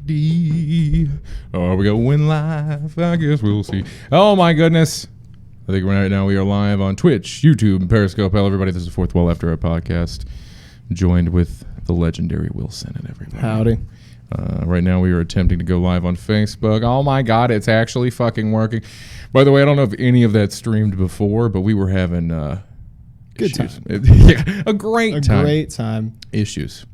Chastity. Are we going live? I guess we'll see. Oh my goodness. I think right now we are live on Twitch, YouTube, and Periscope. Hello everybody, this is Fourth Wall After Our podcast. Joined with the legendary Will Sennett, everybody. Howdy. Right now we are attempting to go live on Facebook. Oh my god, it's actually fucking working. By the way, I don't know if any of that streamed before, but we were having good issues. time. Yeah, a great time. Issues.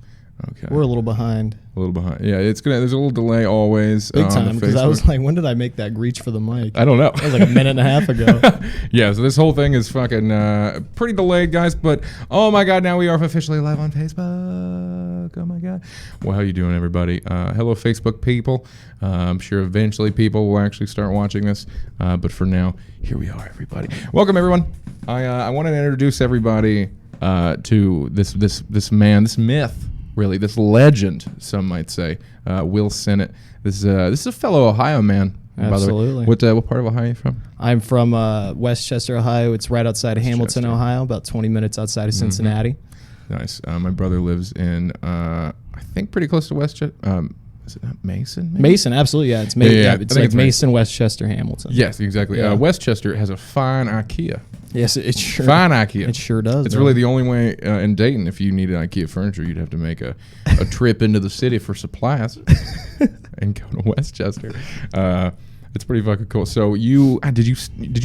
Okay. We're a little behind. Yeah, it's gonna. There's a little delay always. Big time, because I was like, when did I make that reach for the mic? I don't know. That was like a minute and a half ago. Yeah, so this whole thing is fucking pretty delayed, guys. But oh my god, now we are officially live on Facebook. Oh my god. Well, how you doing, everybody? Hello, Facebook people. I'm sure eventually people will actually start watching this. But for now, here we are, everybody. Welcome, everyone. I want to introduce everybody to this man, this myth. Really, this legend, some might say, Will Sennett. This is a fellow Ohio man. Absolutely. By the way. What part of Ohio are you from? I'm from Westchester, Ohio. It's right outside of Hamilton, Ohio, about 20 minutes outside of Cincinnati. Nice. My brother lives in, I think, pretty close to Westchester. Is it not Mason? Maybe? Mason, absolutely. Yeah, it's Mason. Yeah, it's like Mason, Westchester, Hamilton. Yes, exactly. Yeah. Westchester has a fine IKEA. Yes, it sure. Fine IKEA. It sure does. It's really the only way in Dayton. If you needed IKEA furniture, you'd have to make a trip into the city for supplies and go to Westchester. It's pretty fucking cool. So you did you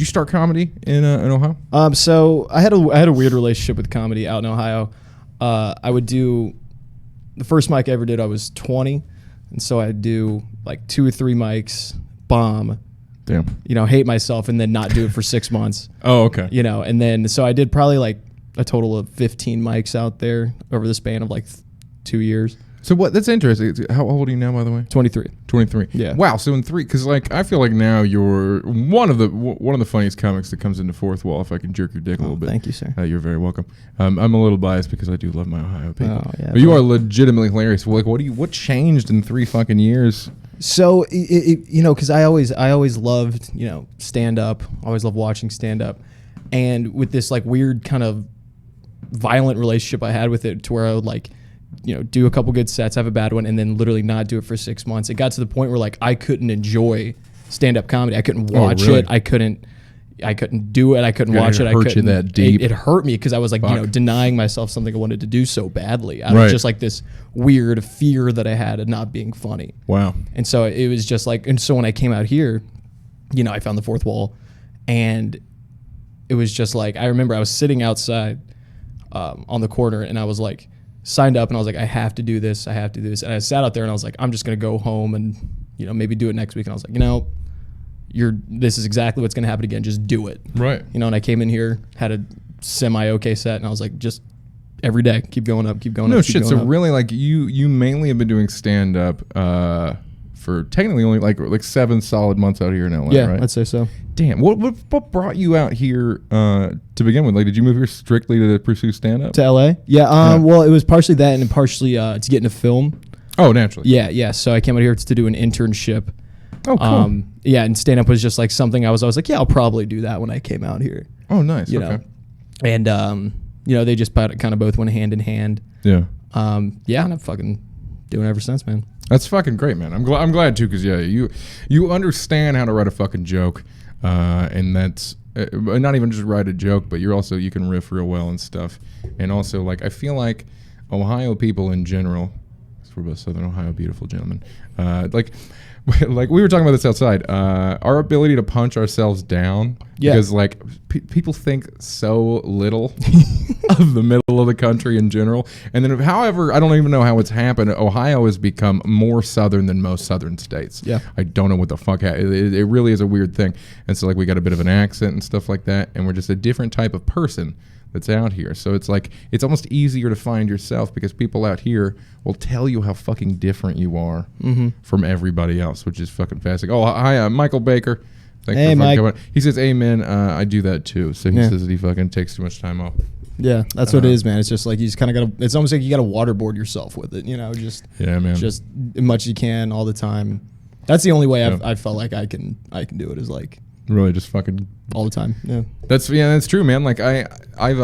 start comedy in Ohio? So I had a weird relationship with comedy out in Ohio. I would do the first mic I ever did. I was 20, and so I'd do like 2 or 3 mics, bomb. Damn. Hate myself and then not do it for 6 months. Oh, okay. And then so I did probably like a total of 15 mics out there over the span of like 2 years. So that's interesting. How old are you now, by the way? 23. 23. Yeah. Wow. So in 3, because like I feel like now you're one of the funniest comics that comes into Fourth Wall. If I can jerk your dick a little bit. Thank you, sir. You're very welcome. I'm a little biased because I do love my Ohio people. Oh, yeah, but you are legitimately hilarious. Like, what changed in 3 fucking years? So because I always loved stand up. Always loved watching stand up, and with this like weird kind of violent relationship I had with it, to where I would like do a couple good sets, have a bad one, and then literally not do it for 6 months. It got to the point where like I couldn't enjoy stand up comedy. I couldn't watch it. I couldn't do it. I couldn't watch it. It hurt you that deep. It hurt me because I was like, denying myself something I wanted to do so badly. I was just like this weird fear that I had of not being funny. Wow. And so it was just like, and so when I came out here, I found the Fourth Wall, and it was just like, I remember I was sitting outside on the corner, and I was like, signed up, and I was like, I have to do this. And I sat out there, and I was like, I'm just going to go home and, maybe do it next week. And I was like, this is exactly what's going to happen again. Just do it. Right. And I came in here, had a semi-okay set, and I was like, just every day, keep going up. No shit. So really, like you mainly have been doing stand-up for technically only like 7 solid months out here in LA, yeah, right? I'd say so. Damn. What brought you out here to begin with? Like, did you move here strictly to pursue stand-up? To LA? Yeah. Well, it was partially that, and partially to get into film. Oh, naturally. Yeah. So I came out here to do an internship. Oh, cool. Yeah, and stand-up was just like something I was like, yeah, I'll probably do that when I came out here. Oh, nice. Okay. And, they just kind of both went hand in hand. Yeah. Yeah, and I'm fucking doing it ever since, man. That's fucking great, man. I'm glad, too, because, yeah, you understand how to write a fucking joke, and that's not even just write a joke, but you can riff real well and stuff. And also, like, I feel like Ohio people in general, we're both Southern Ohio, beautiful gentlemen, like we were talking about this outside, our ability to punch ourselves down, because like people think so little of the middle of the country in general, and then however, I don't even know how it's happened, Ohio has become more southern than most southern states. Yeah, I don't know what the fuck it really is a weird thing. And so like we got a bit of an accent and stuff like that, and we're just a different type of person that's out here. So it's like it's almost easier to find yourself because people out here will tell you how fucking different you are from everybody else, which is fucking fascinating. Oh, hi, Michael Baker. Thanks for Mike. Coming. He says, amen. I do that too. So he says that he fucking takes too much time off. Yeah, that's what it is, man. It's just like you just kind of got to, it's almost like you got to waterboard yourself with it, just as much as you can all the time. That's the only way I felt like I can do it, is like really just fucking all the time. Yeah. That's true, man. Like I've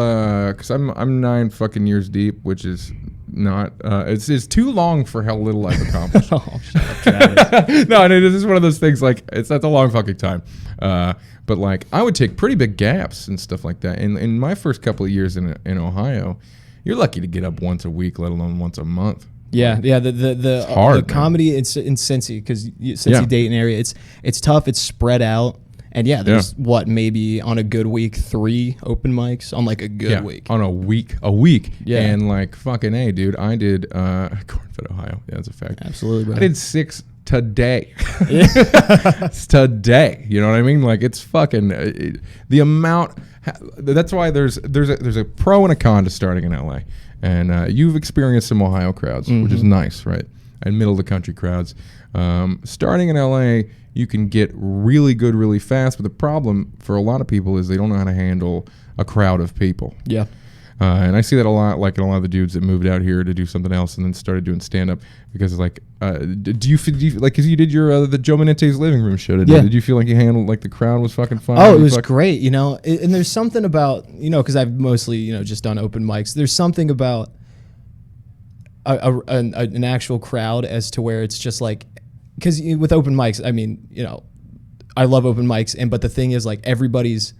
cause I'm 9 fucking years deep, which is not. It's too long for how little I've accomplished. Oh, shut up, Travis. No, this is one of those things. Like that's a long fucking time. But like I would take pretty big gaps and stuff like that. In my first couple of years in Ohio, you're lucky to get up once a week, let alone once a month. Yeah, yeah. The hard, comedy in Cincy, because Cincy Dayton area, it's tough. It's spread out, and there's what, maybe on a good week 3 open mics on like a good week. On a week. Yeah, and like fucking A, dude. I did Cornfed, Ohio. Yeah, that's a fact. Absolutely, bro. I did 6 today. It's today. You know what I mean? Like it's fucking the amount. That's why there's a pro and a con to starting in LA. And you've experienced some Ohio crowds, which is nice, right? And middle of the country crowds. Starting in LA, you can get really good really fast, but the problem for a lot of people is they don't know how to handle a crowd of people. Yeah. And I see that a lot, like in a lot of the dudes that moved out here to do something else and then started doing stand-up because, like, do you like, because you did your the Joe Menente's living room show today? Did you feel like you handled, like, the crowd was fucking fun? Oh, it was great, you know. And there's something about, you know, because I've mostly, you know, just done open mics. There's something about an actual crowd as to where it's just like, because with open mics, I mean, you know, I love open mics, but the thing is, like, everybody's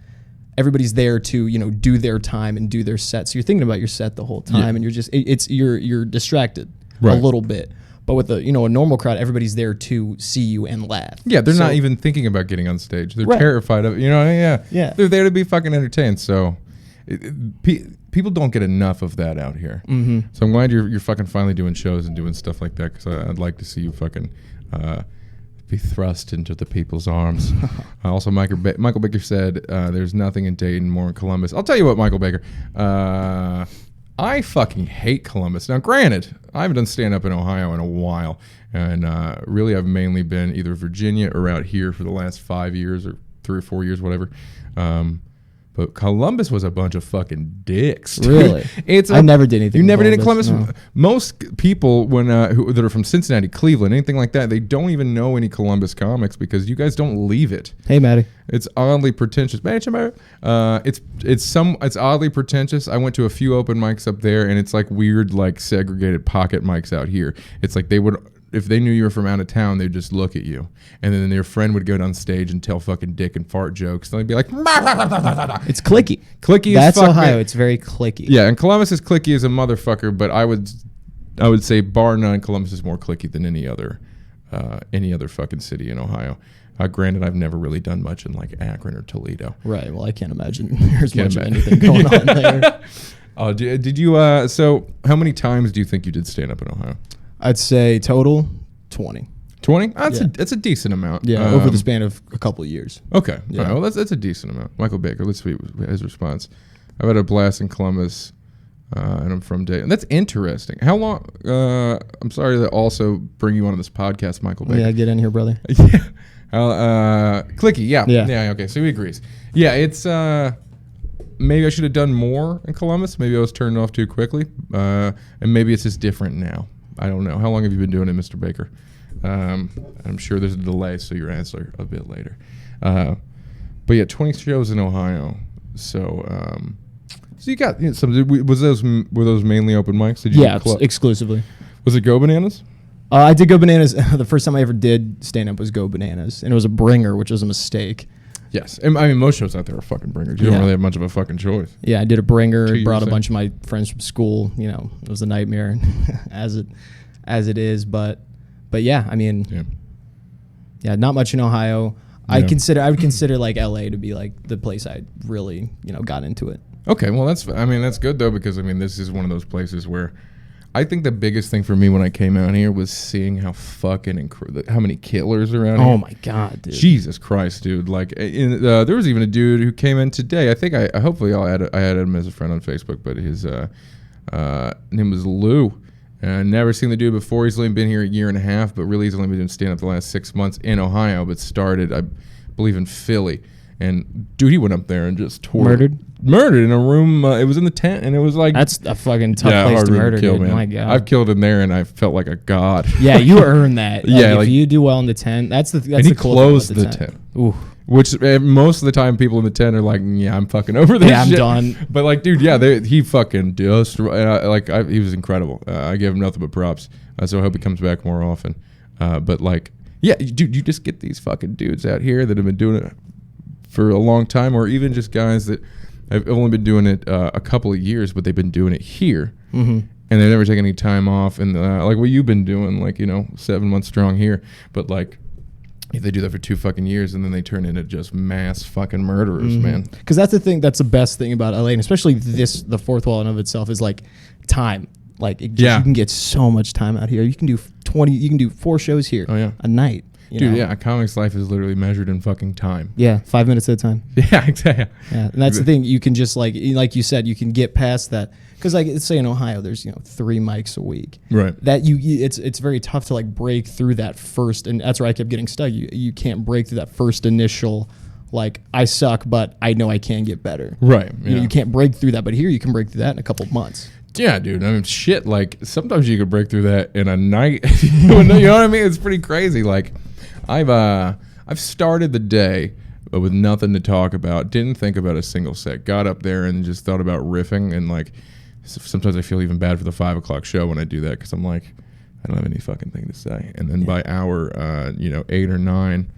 there to, you know, do their time and do their set. So you're thinking about your set the whole time, and you're just you're distracted a little bit. But with a normal crowd, everybody's there to see you and laugh. Yeah, they're not even thinking about getting on stage. They're terrified of it. You know, yeah. They're there to be fucking entertained. So people don't get enough of that out here. Mm-hmm. So I'm glad you're fucking finally doing shows and doing stuff like that, because I'd like to see you fucking be thrust into the people's arms. Also, Michael Baker said there's nothing in Dayton more in Columbus. I'll tell you what, Michael Baker, I fucking hate Columbus. Now, granted, I haven't done stand-up in Ohio in a while, and really I've mainly been either Virginia or out here for the last 5 years or 3 or 4 years, whatever. But Columbus was a bunch of fucking dicks. Dude. Really? I never did anything. You never did in Columbus? No. Most people that are from Cincinnati, Cleveland, anything like that, they don't even know any Columbus comics because you guys don't leave it. Hey, Maddie. It's oddly pretentious. It's oddly pretentious. I went to a few open mics up there, and it's like weird, like segregated pocket mics out here. It's like they would, if they knew you were from out of town, they'd just look at you. And then their friend would go on stage and tell fucking dick and fart jokes. And they'd be like, it's clicky. Clicky as fuck. That's Ohio. Man. It's very clicky. Yeah, and Columbus is clicky as a motherfucker, but I would say bar none, Columbus is more clicky than any other fucking city in Ohio. Granted, I've never really done much in like Akron or Toledo. Right. Well, I can't imagine there's much of anything going on there. Oh, did you? So, how many times do you think you did stand up in Ohio? I'd say total 20. 20? That's a decent amount. Yeah, over the span of a couple of years. Okay. Yeah. All right, well, that's a decent amount. Michael Baker, let's see his response. I've had a blast in Columbus, and I'm from Dayton. That's interesting. How long? I'm sorry to also bring you onto this podcast, Michael Baker. Yeah, get in here, brother. Yeah. Clicky, yeah. Okay, so he agrees. Yeah, it's maybe I should have done more in Columbus. Maybe I was turned off too quickly, and maybe it's just different now. I don't know. How long have you been doing it, Mr. Baker? I'm sure there's a delay, so your answer a bit later. But yeah, 20 shows in Ohio. So you got some. Were those mainly open mics? Did you exclusively. Was it Go Bananas? I did Go Bananas. The first time I ever did stand up was Go Bananas, and it was a bringer, which was a mistake. Yes, I mean most shows out there are fucking bringers. You don't really have much of a fucking choice. Yeah, I did a bringer. Brought a bunch of my friends from school. You know, it was a nightmare, as it is. But yeah, I mean, not much in Ohio. Yeah. I would consider like LA to be like the place I really got into it. Okay, well that's good though, because I mean this is one of those places where I think the biggest thing for me when I came out here was seeing how fucking how many killers are out here. Oh my god, dude! Jesus Christ, dude! Like, there was even a dude who came in today. I think I hopefully I added him as a friend on Facebook, but his name was Lou. And never seen the dude before. He's only been here a year and a half, but really he's only been doing stand up the last 6 months in Ohio. But started, I believe, in Philly. And dude, he went up there and just tore murdered in a room. It was in the tent, and it was like, that's a fucking tough place to murder, dude. Man. My God, I've killed in there, and I felt like a god. Yeah, you earned that. If you do well in the tent, that's the. And he closed the tent. Ooh. Which most of the time people in the tent are like, yeah, I'm fucking over this. Yeah, I'm shit. done. But like, dude, yeah, he fucking just he was incredible. I gave him nothing but props. So I hope he comes back more often. But like, yeah, dude, you just get these fucking dudes out here that have been doing it for a long time, or even just guys that have only been doing it a couple of years, but they've been doing it here. Mm-hmm. And they never take any time off. And like what you've been doing, like, 7 months strong here. But like, if they do that for 2 fucking years and then they turn into just mass fucking murderers, man. Because that's the thing. That's the best thing about LA, and especially the fourth wall in of itself is like time. Like, you can get so much time out here. You can do 4 shows here a night. Dude, yeah, a comic's life is literally measured in fucking time. Yeah, 5 minutes at a time. Yeah, exactly. Yeah, and that's the thing. You can just like you said, you can get past that. Because like, let's say in Ohio, there's 3 mics a week. Right. That it's very tough to like break through that first, and that's where I kept getting stuck. You can't break through that first initial, like, I suck, but I know I can get better. Right. Yeah. You can't break through that, but here you can break through that in a couple of months. Yeah, dude. I mean, shit. Like, sometimes you could break through that in a night. You know what I mean? It's pretty crazy. Like, I've started the day with nothing to talk about. Didn't think about a single set. Got up there and just thought about riffing. And like, sometimes I feel even bad for the 5 o'clock show when I do that, because I'm like, I don't have any fucking thing to say. And then by hour, 8 or 9,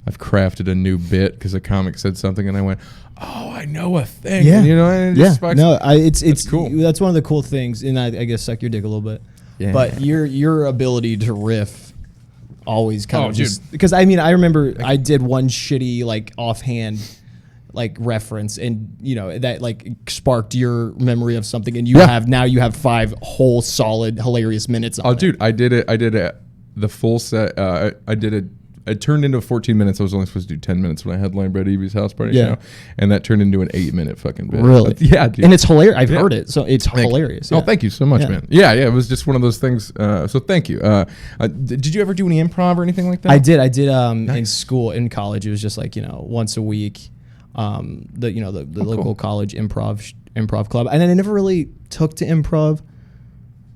I've crafted a new bit because a comic said something, and I went, "Oh, I know a thing." Yeah, and it just it's cool. That's one of the cool things, and I guess suck your dick a little bit. Yeah. But your ability to riff always kind of just, because I mean, I remember I did one shitty like offhand like reference, and that like sparked your memory of something, and you have 5 whole solid hilarious minutes on it. Dude, I did it the full set. I did it. It turned into 14 minutes. I was only supposed to do 10 minutes when I headlined Brett Eby's house party show, and that turned into an 8-minute fucking bit. Really? Yeah, dude. And it's hilarious. I've heard it, so it's hilarious. Oh, thank you so much, man. Yeah, it was just one of those things. So thank you. Did you ever do any improv or anything like that? I did. Nice. In school, in college, it was just like once a week. The local college improv club, and then I never really took to improv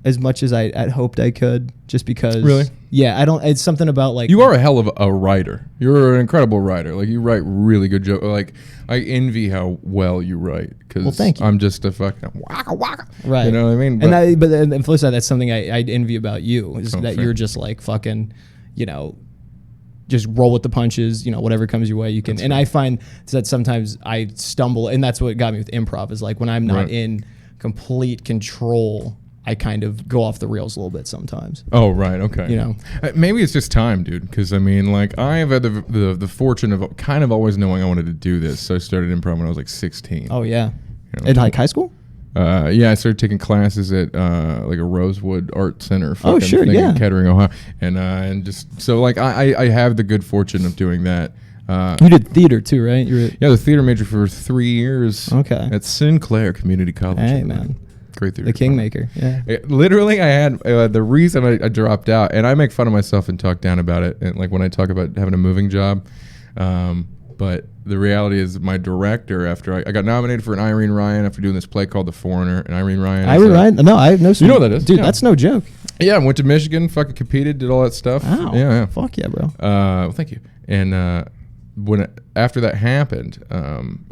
as much as I had hoped I could, just because. Really? Yeah, I don't. It's something about like, you are a hell of a writer. You're an incredible writer. Like, you write really good jokes. Like, I envy how well you write, because thank you. I'm just a fucking waka waka. Right. You know what I mean? But then flip side, that's something I envy about you, is that fair. you're just like fucking, just roll with the punches, whatever comes your way, you can. And I find that sometimes I stumble, and that's what got me with improv, is like when I'm not in complete control, I kind of go off the rails a little bit sometimes. Oh, right. Okay. Maybe it's just time, dude. Because I mean, like, I have had the fortune of kind of always knowing I wanted to do this. So I started improv when I was like 16. Oh yeah. In like high school? Yeah, I started taking classes at like a Rosewood Art Center. Oh, sure, in Kettering, Ohio, and just so like I have the good fortune of doing that. You did theater too, right? Yeah, the theater major for 3 years. Okay. At Sinclair Community College. Hey, man. Great theater. The Kingmaker. Yeah. Literally, I had the reason I dropped out, and I make fun of myself and talk down about it, and like when I talk about having a moving job. But the reality is, my director, after I got nominated for an Irene Ryan after doing this play called The Foreigner, and Irene Ryan. No, I have no. You know what that is, dude? Yeah. That's no joke. Yeah, I went to Michigan, fucking competed, did all that stuff. Wow. Yeah. Fuck yeah, bro. Well, thank you. And after that happened,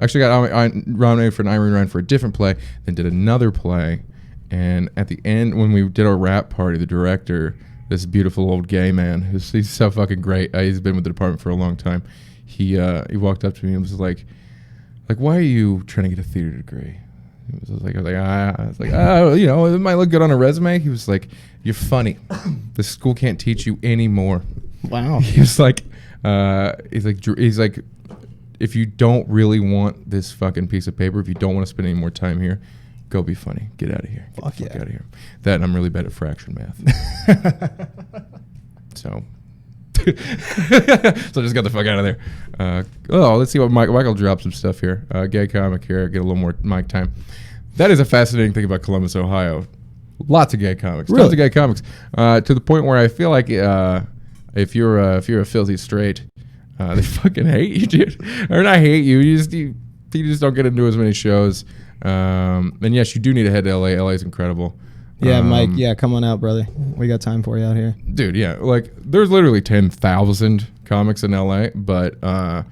actually got nominated for an Irene Ryan for a different play, then did another play, and at the end, when we did our rap party, the director, this beautiful old gay man, he's so fucking great. He's been with the department for a long time. He walked up to me and was like, why are you trying to get a theater degree? I was like, it might look good on a resume. He was like, you're funny. The school can't teach you anymore. Wow. He was like, he's like, if you don't really want this fucking piece of paper, if you don't want to spend any more time here, go be funny. Get out of here. Get Fuck the fuck yeah. out of here. That, and I'm really bad at fraction math. So I just got the fuck out of there. Let's see what Michael dropped some stuff here. Gay comic here. Get a little more mic time. That is a fascinating thing about Columbus, Ohio. Lots of gay comics. Really? Tons of gay comics. To the point where I feel like if you're a filthy straight, they fucking hate you, dude. Or not hate you. You just don't get into as many shows. And yes, you do need to head to LA. LA is incredible. Yeah, Mike. Yeah, come on out, brother. We got time for you out here, dude. Yeah, like there's literally 10,000 comics in LA, but only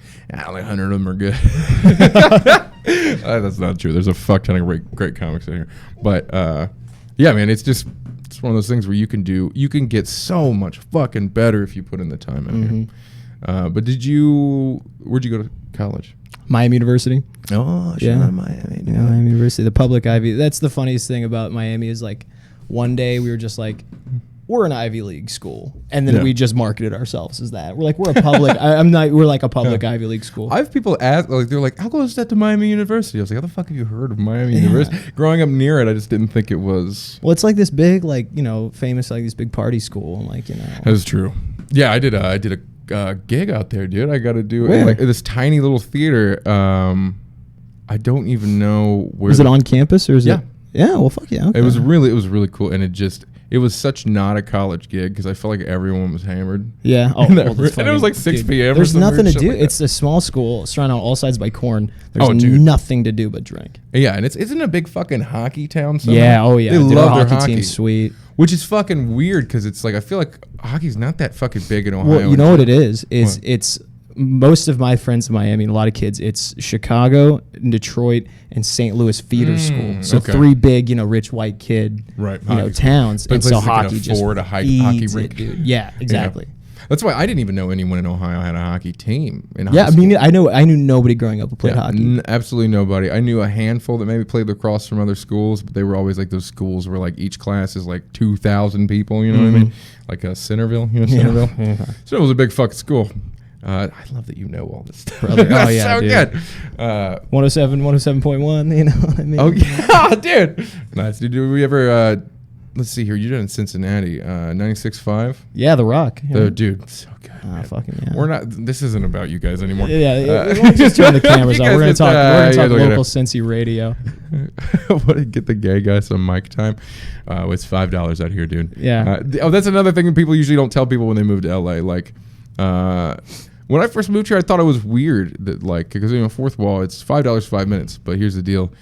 100 of them are good. That's not true. There's a fuck ton of great comics out here, but yeah, man, it's one of those things where you can get so much fucking better if you put in the time out here. But where'd you go to college? Miami University. Oh, yeah, Miami. Yeah, Miami University, the public Ivy. That's the funniest thing about Miami is like, one day we were just like, we're an Ivy League school, and then we just marketed ourselves as that. We're like, we're a public. We're like a public Ivy League school. I have people ask, like, they're like, how close is that to Miami University? I was like, how the fuck have you heard of Miami University? Growing up near it, I just didn't think it was. Well, it's like this big, like, famous, like this big party school, and like, That's true. Yeah, I did a gig out there, dude. I got to do like this tiny little theater. I don't even know where. Was it on campus or is it? Yeah. Well, fuck yeah. Okay. It was really cool, and it was such not a college gig because I felt like everyone was hammered. Yeah. Oh, and it was like 6 p.m. There's nothing to do. Like it's a small school surrounded on all sides by corn. There's nothing to do but drink. Yeah, and isn't a big fucking hockey town. Somehow. Yeah. Oh yeah. They love our their hockey team's sweet. Which is fucking weird because it's like I feel like hockey's not that fucking big in Ohio. Well, you know what it is? It's most of my friends in Miami, and a lot of kids, it's Chicago, Detroit, and St. Louis feeder school. So 3 big, rich white kid, towns. But and so hockey just afford a hockey rink, dude. Yeah, exactly. Yeah. That's why I didn't even know anyone in Ohio had a hockey team. Yeah, I mean, I knew nobody growing up who played hockey. Absolutely nobody. I knew a handful that maybe played lacrosse from other schools, but they were always like those schools where like each class is like 2,000 people. You know what I mean? Like Centerville. Centerville. Yeah. So it was a big fucking school. I love that you know all this stuff. That's so good. 107, 107.1, you know what I mean? Oh, yeah, dude. Nice. Did we ever, let's see here, you did it in Cincinnati, 96.5? Yeah, The Rock. Yeah. Dude, so good. Fucking yeah. We're not, this isn't about you guys anymore. We'll just turn the cameras on. We're going to talk local Cincy radio. Get the gay guy some mic time. It's $5 out here, dude. Yeah. That's another thing that people usually don't tell people when they move to LA. Like, when I first moved here, I thought it was weird that because fourth wall, it's $5 5 minutes. But here's the deal: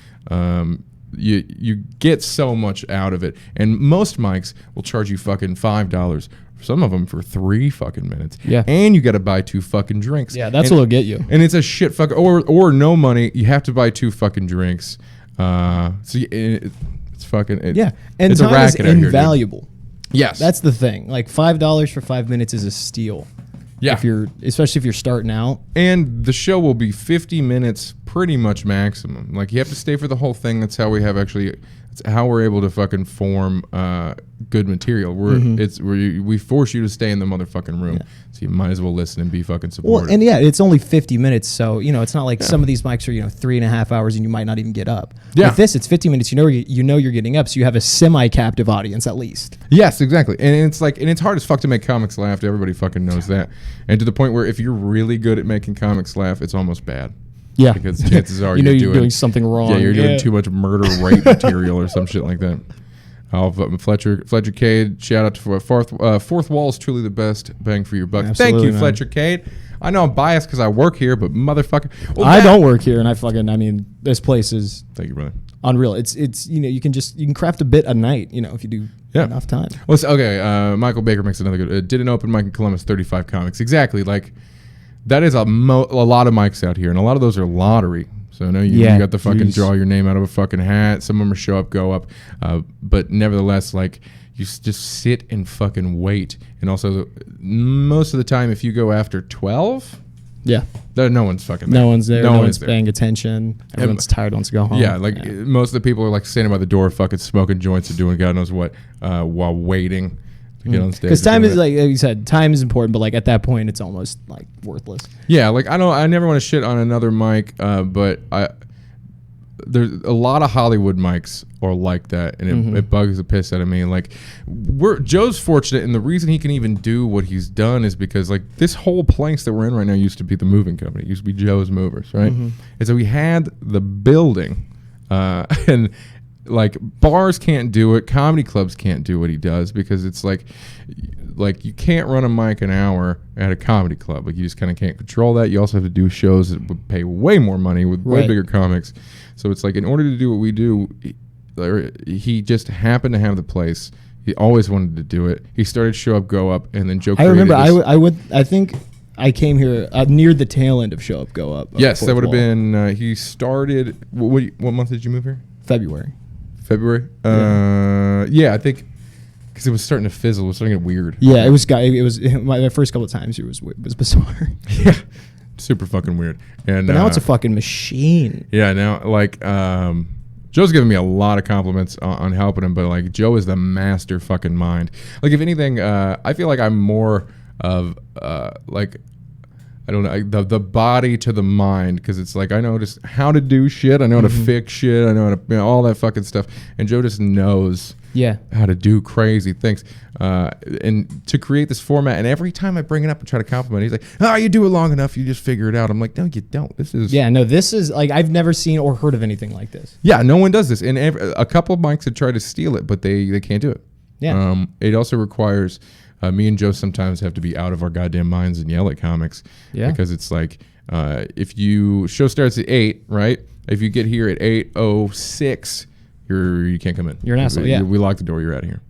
you get so much out of it, and most mics will charge you fucking $5. Some of them for 3 fucking minutes. Yeah, and you got to buy 2 fucking drinks. Yeah, that's what'll get you. And it's a shit fuck or no money. You have to buy 2 fucking drinks. It's fucking and it's time a racket is invaluable. Here, yes, that's the thing. Like $5 for 5 minutes is a steal. Yeah, especially if you're starting out. And the show will be 50 minutes, pretty much maximum. Like you have to stay for the whole thing. That's how it's how we're able to fucking form good material. We force you to stay in the motherfucking room, so you might as well listen and be fucking supportive. Well, and it's only 50 minutes, so it's not like some of these mics are 3.5 hours and you might not even get up. Yeah, with this it's 50 minutes. You know you're getting up, so you have a semi-captive audience at least. Yes, exactly. And it's hard as fuck to make comics laugh. Everybody fucking knows that, and to the point where if you're really good at making comics laugh, it's almost bad. Yeah, because chances are you're doing something wrong. Yeah, you're doing too much murder rape material or some shit like that. Fletcher Cade, shout out to Fourth Wall is truly the best bang for your buck. Absolutely, thank you, man. Fletcher Cade. I know I'm biased because I work here, but motherfucker, I don't work here, and this place is thank you, brother. Unreal. It's you can craft a bit a night if you do enough time. Well, okay. Michael Baker makes another good. Did an open mic in Columbus, 35 comics. Exactly, like. That is a lot of mics out here, and a lot of those are lottery. So I know you got to fucking draw your name out of a fucking hat. Some of them are show up, go up. But nevertheless, like you just sit and fucking wait. And also, most of the time, if you go after 12, no one's fucking there. No one's there. No one's paying attention. Everyone's tired, wants to go home. Yeah, most of the people are like standing by the door, fucking smoking joints and doing God knows what while waiting. Because time is like you said, time is important, but like at that point, it's almost like worthless. Yeah, like I never want to shit on another mic, but there's a lot of Hollywood mics are like that, and it bugs the piss out of me. Like Joe's fortunate, and the reason he can even do what he's done is because like this whole place that we're in right now used to be the moving company. It used to be Joe's Movers, right? And so we had the building, and. Like bars can't do it, comedy clubs can't do what he does because it's like you can't run a mic an hour at a comedy club. Like you just kind of can't control that. You also have to do shows that would pay way more money with way bigger comics. So it's like in order to do what we do, he just happened to have the place. He always wanted to do it. He started Show Up, Go Up, and then Joe. I remember. I think I came here near the tail end of Show Up, Go Up. Yes, that would have been. He started. What month did you move here? February. Yeah, I think because it was starting to fizzle. It was starting to get weird. Yeah, it was. My first couple of times it was bizarre. Yeah, super fucking weird. And but now it's a fucking machine. Yeah, now like Joe's giving me a lot of compliments on helping him, but like Joe is the master fucking mind. Like if anything, I feel like I'm more of like. I don't know, the body to the mind, because it's like I know just how to do shit. I know how to fix shit. I know how to, all that fucking stuff. And Joe just knows how to do crazy things. And to create this format, and every time I bring it up and try to compliment, he's like, "Oh, you do it long enough, you just figure it out." I'm like, "No, you don't. This is..." Yeah, no, this is like, I've never seen or heard of anything like this. Yeah, no one does this. And a couple of mics have tried to steal it, but they can't do it. Yeah. It also requires... me and Joe sometimes have to be out of our goddamn minds and yell at comics. Yeah. Because it's like, if show starts at 8, right? If you get here at 8:06, you can't come in. You're an asshole. Yeah. We lock the door. You're out of here.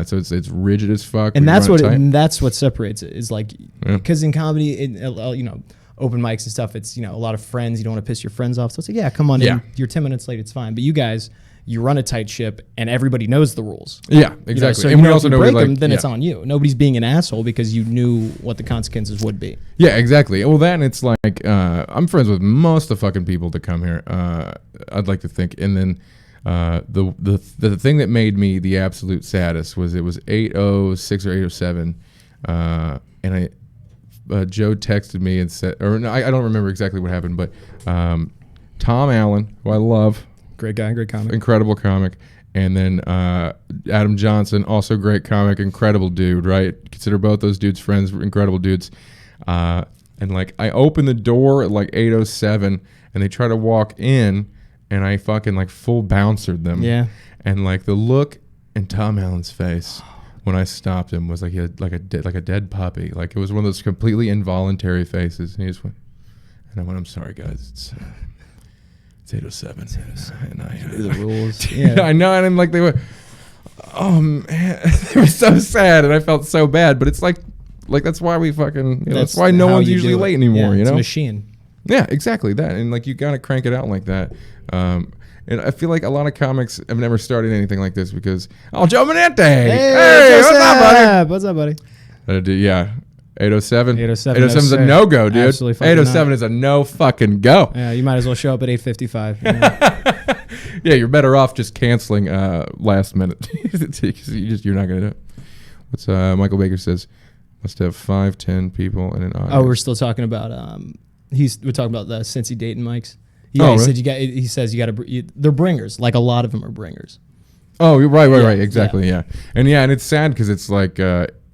So it's rigid as fuck. And that's what separates it, is like, because in comedy, open mics and stuff, it's, a lot of friends. You don't want to piss your friends off. So it's like, yeah, come on in. You're 10 minutes late. It's fine. But you guys, you run a tight ship, and everybody knows the rules. Yeah, exactly. So and we also if you know break them, then it's on you. Nobody's being an asshole because you knew what the consequences would be. Yeah, exactly. Well, then it's like I'm friends with most of the fucking people that come here. I'd like to think, and then the thing that made me the absolute saddest was it was 8:06 or 8:07, and Joe texted me and said, or no, I don't remember exactly what happened, but Tom Allen, who I love. Great guy, great comic. Incredible comic. And then Adam Johnson, also great comic, incredible dude, right? Consider both those dudes friends, incredible dudes. And like I open the door at like 8:07 and they try to walk in and I fucking like full bouncered them. Yeah. And like the look in Tom Allen's face when I stopped him was like he had like a dead puppy. Like it was one of those completely involuntary faces. And he just went, and I went, "I'm sorry guys, it's 8:07. And I the rules. Yeah, I know. And I'm like, they were, oh man, they were so sad, and I felt so bad. But it's like that's why we fucking. That's why no one's usually late anymore. It's a machine. Yeah, exactly that. And like you gotta crank it out like that. And I feel like a lot of comics have never started anything like this because Joe Manente. Hey, what's up, buddy? What's up, buddy? Yeah. 8:07. 8:07 is a no go, dude. Absolutely 8:07 is a no fucking go. Yeah, you might as well show up at 8:55. Yeah, you're better off just canceling last minute because you're not gonna do it. What's Michael Baker says? Must have 5-10 people in an audience. Oh, we're still talking about we're talking about the Cincy Dayton mics. Yeah, really? He says you got to. They're bringers. Like a lot of them are bringers. Oh, you're right, exactly, yeah. And it's sad because it's like.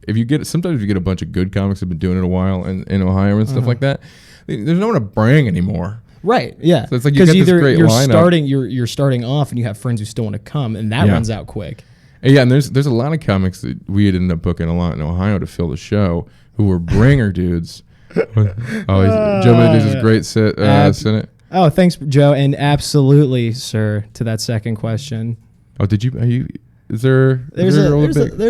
Sometimes if you get a bunch of good comics that have been doing it a while in Ohio and stuff like that, there's no one to bring anymore. Right. Yeah. So it's like you got this great lineup. You're starting off and you have friends who still want to come, and that runs out quick. Yeah, and there's a lot of comics that we had ended up booking a lot in Ohio to fill the show who were bringer dudes. Joe Mendes is great Sennett. Oh, thanks, Joe, and absolutely, sir, to that second question. Oh, There's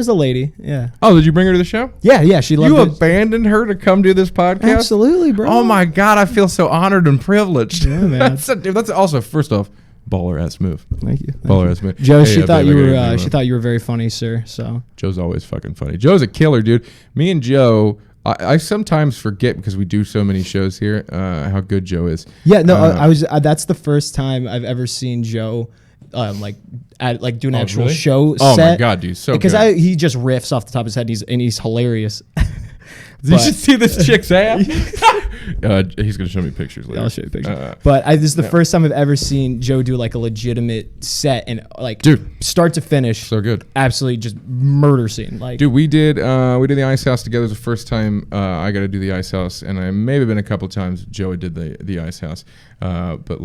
a lady, yeah. Oh, did you bring her to the show? Yeah, she loved it. You abandoned her to come do this podcast? Absolutely, bro. Oh my God, I feel so honored and privileged. Yeah, man. That's also, first off, baller ass move. Thank you. Baller ass move. Joe, she thought you were very funny, sir. So Joe's always fucking funny. Joe's a killer, dude. Me and Joe, I sometimes forget because we do so many shows here, how good Joe is. Yeah, no, that's the first time I've ever seen Joe do an actual show set. Oh my God, dude, so because he just riffs off the top of his head and he's hilarious. You should see this chick's ass. He's gonna show me pictures later. I'll show you pictures. But this is the first time I've ever seen Joe do like a legitimate set and start to finish. So good. Absolutely just murder scene. Like, dude, we did the Ice House together. It was the first time I got to do the Ice House, and I may have been a couple times Joe did the Ice House. But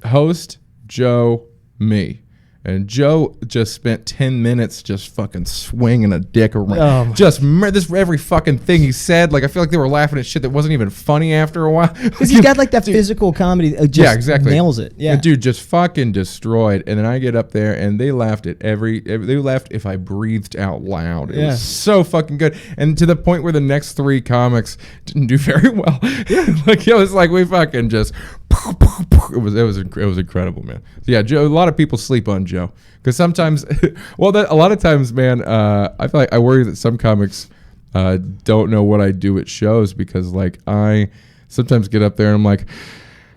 host Joe, me, And Joe just spent 10 minutes just fucking swinging a dick around. This every fucking thing he said. Like, I feel like they were laughing at shit that wasn't even funny after a while. Because he's got like that physical comedy. Just exactly. Nails it. Yeah. The dude just fucking destroyed. And then I get up there and they laughed at they laughed if I breathed out loud. It was so fucking good. And to the point where the next 3 comics didn't do very well. Like, it was like we fucking just... It was incredible, man. So yeah, Joe. A lot of people sleep on Joe because sometimes, a lot of times, man. I feel like I worry that some comics don't know what I do at shows because, like, I sometimes get up there and I'm like,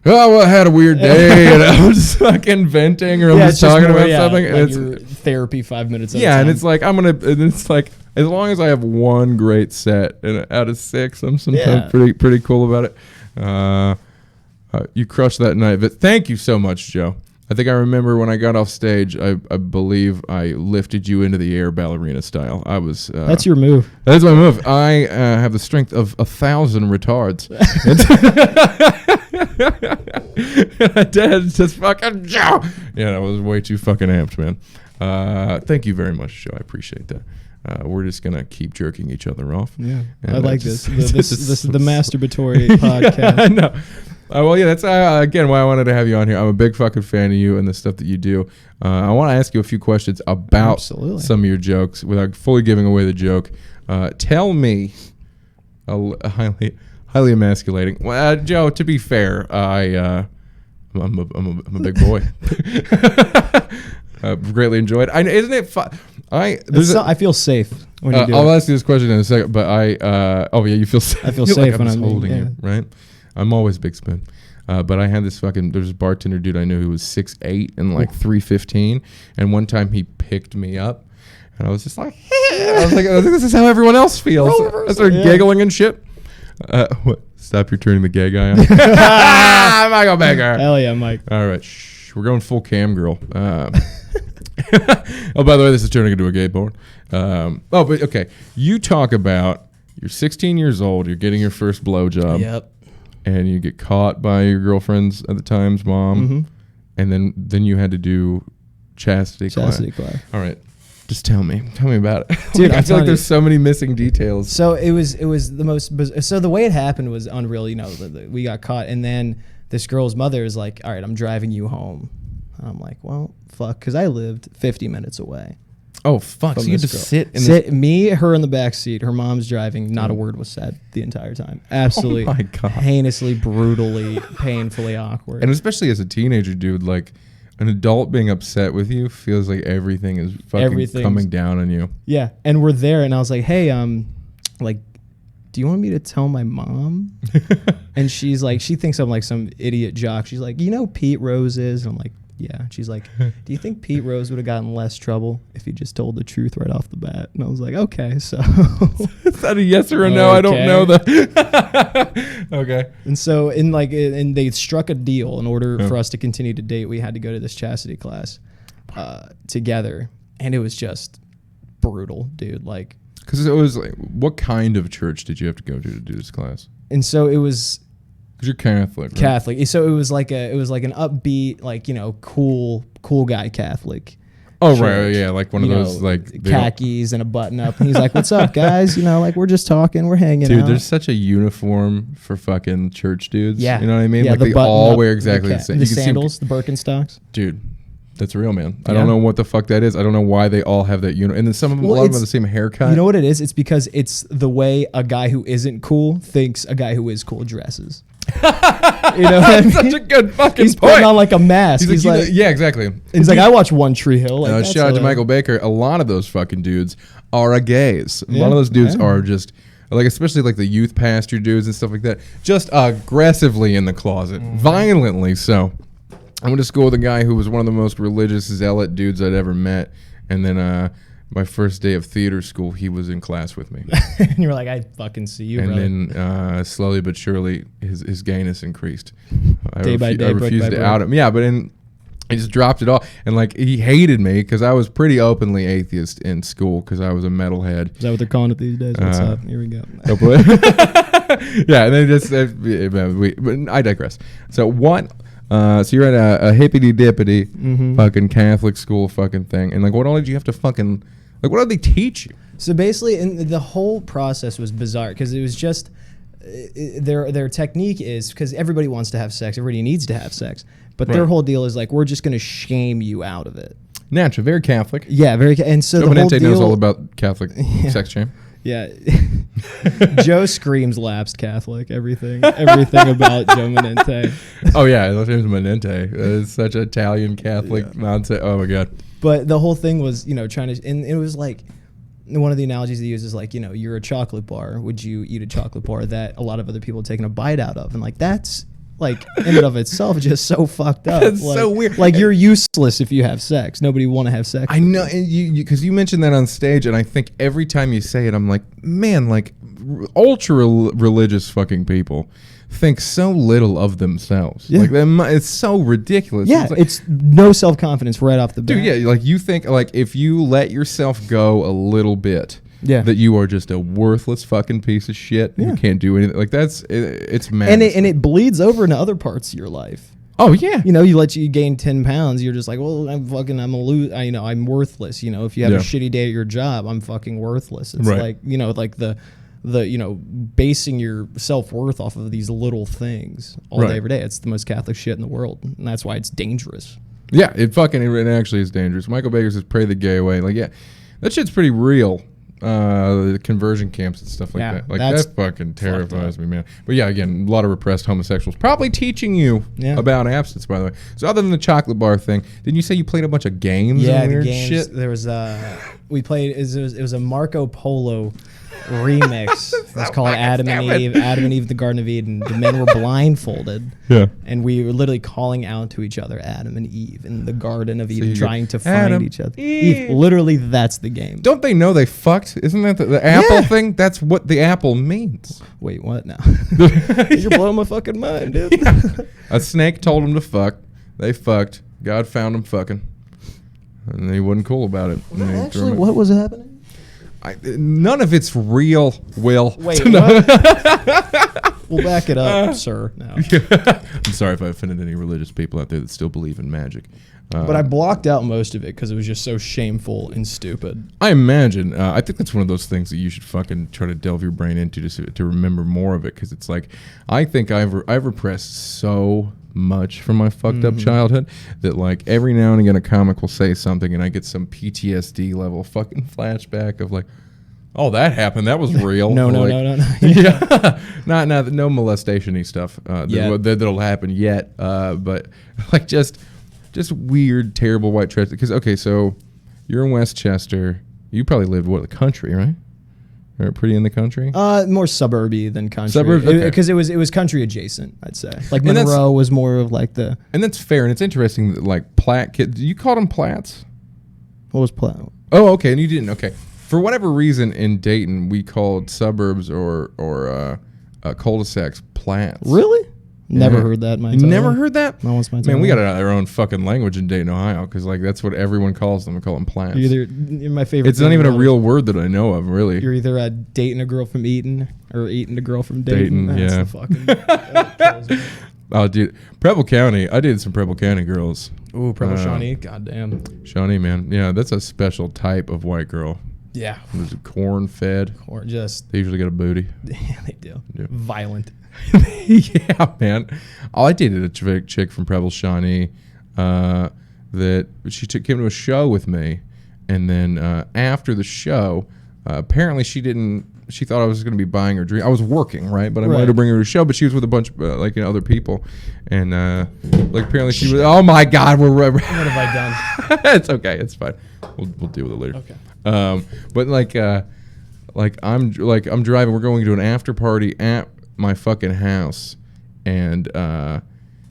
oh, well, I had a weird day, and I'm just fucking venting or I'm just talking about something. Like and your therapy 5 minutes. At a and time. it's like and it's like as long as I have one great set and out of 6, I'm sometimes pretty cool about it. You crushed that night, but thank you so much, Joe. I think I remember when I got off stage, I believe I lifted you into the air ballerina style. I was... That's your move. That's my move. I have the strength of 1,000 retards. And I did just fucking Joe. Yeah, that was way too fucking amped, man. Thank you very much, Joe. I appreciate that. We're just gonna keep jerking each other off. Yeah, I like this. This is the masturbatory podcast. I know. Well, yeah, that's again why I wanted to have you on here. I'm a big fucking fan of you and the stuff that you do. I want to ask you a few questions about some of your jokes without fully giving away the joke. Tell me, highly emasculating. Well, Joe, to be fair, I'm a big boy. Greatly enjoyed. Isn't it fun? I feel safe when you do I'll ask you this question in a second, but you feel safe. I feel safe like when I'm holding you, you, right? I'm always big spoon. But I had this there's this bartender dude I knew who was 6'8" and like 315, and one time he picked me up, and I was just like, I was like, this is how everyone else feels. I started giggling and shit. What? Stop, you're turning the gay guy on. Michael Baker. Hell yeah, Mike. All right, we're going full cam girl. Oh, by the way, this is turning into a gay porn. But okay. You talk about you're 16 years old, you're getting your first blowjob. Yep. And you get caught by your girlfriend's at the time's mom. And then you had to do chastity class. All right. Just tell me about it. Dude, I feel like there's so many missing details. So it was the most so the way it happened was unreal. You know, we got caught, and then this girl's mother is like, all right, I'm driving you home. I'm like, well, fuck, because I lived 50 minutes away. Oh, fuck. So you just sit me, her in the back seat. Her mom's driving. Not a word was said the entire time. Absolutely my God. Heinously, brutally, painfully awkward. And especially as a teenager, dude, like an adult being upset with you feels like everything is fucking coming down on you. Yeah. And we're there, and I was like, hey, like, do you want me to tell my mom? And she's like, she thinks I'm like some idiot jock. She's like, you know Pete Rose is? And I'm like, yeah. She's like, do you think Pete Rose would have gotten less trouble if he just told the truth right off the bat? And I was like, okay, so. Is that a yes or a no? I don't know that. Okay. And so and they struck a deal in order for us to continue to date. We had to go to this chastity class together. And it was just brutal, dude. Like, because it was like, what kind of church did you have to go to do this class? And so it was. Because you're Catholic, right? Catholic. So it was like an upbeat, like, you know, cool guy Catholic. Oh, church. Right, yeah, like one of those like khakis and a button up. And he's like, "What's up, guys? You know, like we're just talking, we're hanging out." Dude, there's such a uniform for fucking church dudes. Yeah, you know what I mean? Yeah, like they all wear exactly the same. The sandals, the Birkenstocks. Dude, that's real, man. I don't know what the fuck that is. I don't know why they all have that uniform. And then some of them, a lot of them have the same haircut. You know what it is? It's because it's the way a guy who isn't cool thinks a guy who is cool dresses. You know what I mean? Such a good fucking He's point. putting on like a mask. He's like, yeah, exactly. He's like, I watch One Tree Hill. Like, shout out to Michael Baker. A lot of those fucking dudes are a gays. A lot of those dudes are just like, especially like the youth pastor dudes and stuff like that, just aggressively in the closet, violently so. I went to school with a guy who was one of the most religious zealot dudes I'd ever met, and then my first day of theater school, he was in class with me. And you were like, I fucking see you, brother. And then slowly but surely, his gayness increased. Day by day, I refused to out him. Yeah, but he just dropped it all. And like, he hated me because I was pretty openly atheist in school because I was a metalhead. Is that what they're calling it these days? What's up? Here we go. Yeah, and then just, but I digress. So So you're at a hippity-dippity fucking Catholic school fucking thing. And, like, what all did you have to fucking... Like, what did they teach you? So basically, and the whole process was bizarre because it was just... Their technique is... Because everybody wants to have sex. Everybody needs to have sex. But their whole deal is, like, we're just going to shame you out of it. Natural. Very Catholic. Yeah, very... And so the whole deal... knows all about Catholic sex shame. Yeah. Joe screams lapsed Catholic. Everything about Joe Menente. Oh, yeah. His name's Menente. It's such an Italian Catholic nonsense. Oh, my God. But the whole thing was, trying to... And it was like... One of the analogies he uses is like, you're a chocolate bar. Would you eat a chocolate bar that a lot of other people have taken a bite out of? And, like, that's... Like, in and of itself, just so fucked up. That's like, so weird. Like, you're useless if you have sex. Nobody want to have sex. I know, and because you mentioned that on stage, and I think every time you say it, I'm like, man, like, ultra religious fucking people think so little of themselves. Yeah. Like, it's so ridiculous. Yeah, it's no self-confidence right off the bat. Dude, yeah, like, you think, like, if you let yourself go a little bit... Yeah. That you are just a worthless fucking piece of shit. Yeah. You can't do anything. Like, it's mad. And it bleeds over into other parts of your life. Oh, yeah. You gain 10 pounds, you're just like, well, I'm worthless. If you have a shitty day at your job, I'm fucking worthless. It's like, like the basing your self-worth off of these little things all day, every day. It's the most Catholic shit in the world. And that's why it's dangerous. Yeah, it actually is dangerous. Michael Baker says, pray the gay away. Like, yeah, that shit's pretty real. The conversion camps and stuff like that. Like, that fucking terrifies me, man. But yeah, again, a lot of repressed homosexuals probably teaching you about abstinence, by the way. So other than the chocolate bar thing, didn't you say you played a bunch of games? Yeah, and the weird games. Shit? There was we played. It was a Marco Polo remix. It's called Adam and Eve. Adam and Eve at the Garden of Eden. The men were blindfolded. Yeah. And we were literally calling out to each other, Adam and Eve, in the Garden of Eden, trying to find each other. Eve. Literally, that's the game. Don't they know they fucked? Isn't that the apple thing? That's what the apple means. Wait, what now? You're blowing my fucking mind, dude. Yeah. A snake told them to fuck. They fucked. God found them fucking. And he wasn't cool about it. Actually, what was happening? None of it's real, Will. Wait, what? We'll back it up, sir. No. I'm sorry if I offended any religious people out there that still believe in magic. But I blocked out most of it because it was just so shameful and stupid. I imagine. I think that's one of those things that you should fucking try to delve your brain into to remember more of it, because it's like, I think I've repressed so much from my fucked up childhood that, like, every now and again a comic will say something and I get some PTSD level fucking flashback of like, oh, that happened, that was real. No. Yeah. No molestation-y stuff that'll happen yet, but like just weird, terrible white trash. Because okay, so you're in Westchester, you probably lived the country, right? Or pretty in the country? More suburby than country. Suburbs, because it was country adjacent, I'd say. Like Monroe was more of like the. And that's fair, and it's interesting that like Platte kids. You called them Platts? What was Platte? Oh, okay, and you didn't. Okay, for whatever reason in Dayton, we called suburbs or cul-de-sacs Platts. Really? Never heard that. Never heard that? No one's my Man, we got our own fucking language in Dayton, Ohio, because like that's what everyone calls them. We call them plants. You're my favorite. It's not even a real word that I know of, really. You're either dating a girl from Eaton or eating a girl from Dayton. That's yeah. The fucking, that kills me. Oh, dude, Preble County. I dated some Preble County girls. Ooh, Preble Shawnee. Goddamn. Shawnee, man. Yeah, that's a special type of white girl. Yeah. There's corn-fed. They usually got a booty. Yeah, they do. Yeah. Violent. Yeah, man. I dated a chick from Preble Shawnee that she came to a show with me, and then after the show, apparently she thought I was going to be buying her drink. I was working, right? But I wanted to bring her to a show, but she was with a bunch of other people, and apparently she was. Oh my God, what have I done? It's okay. It's fine. We'll deal with it later. Okay. But I'm driving. We're going to an after party at my fucking house, and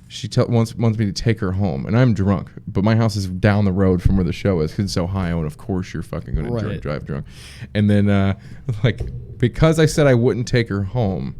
she wants me to take her home, and I'm drunk, but my house is down the road from where the show is because it's Ohio, and of course you're fucking going to drive drunk. And then because I said I wouldn't take her home,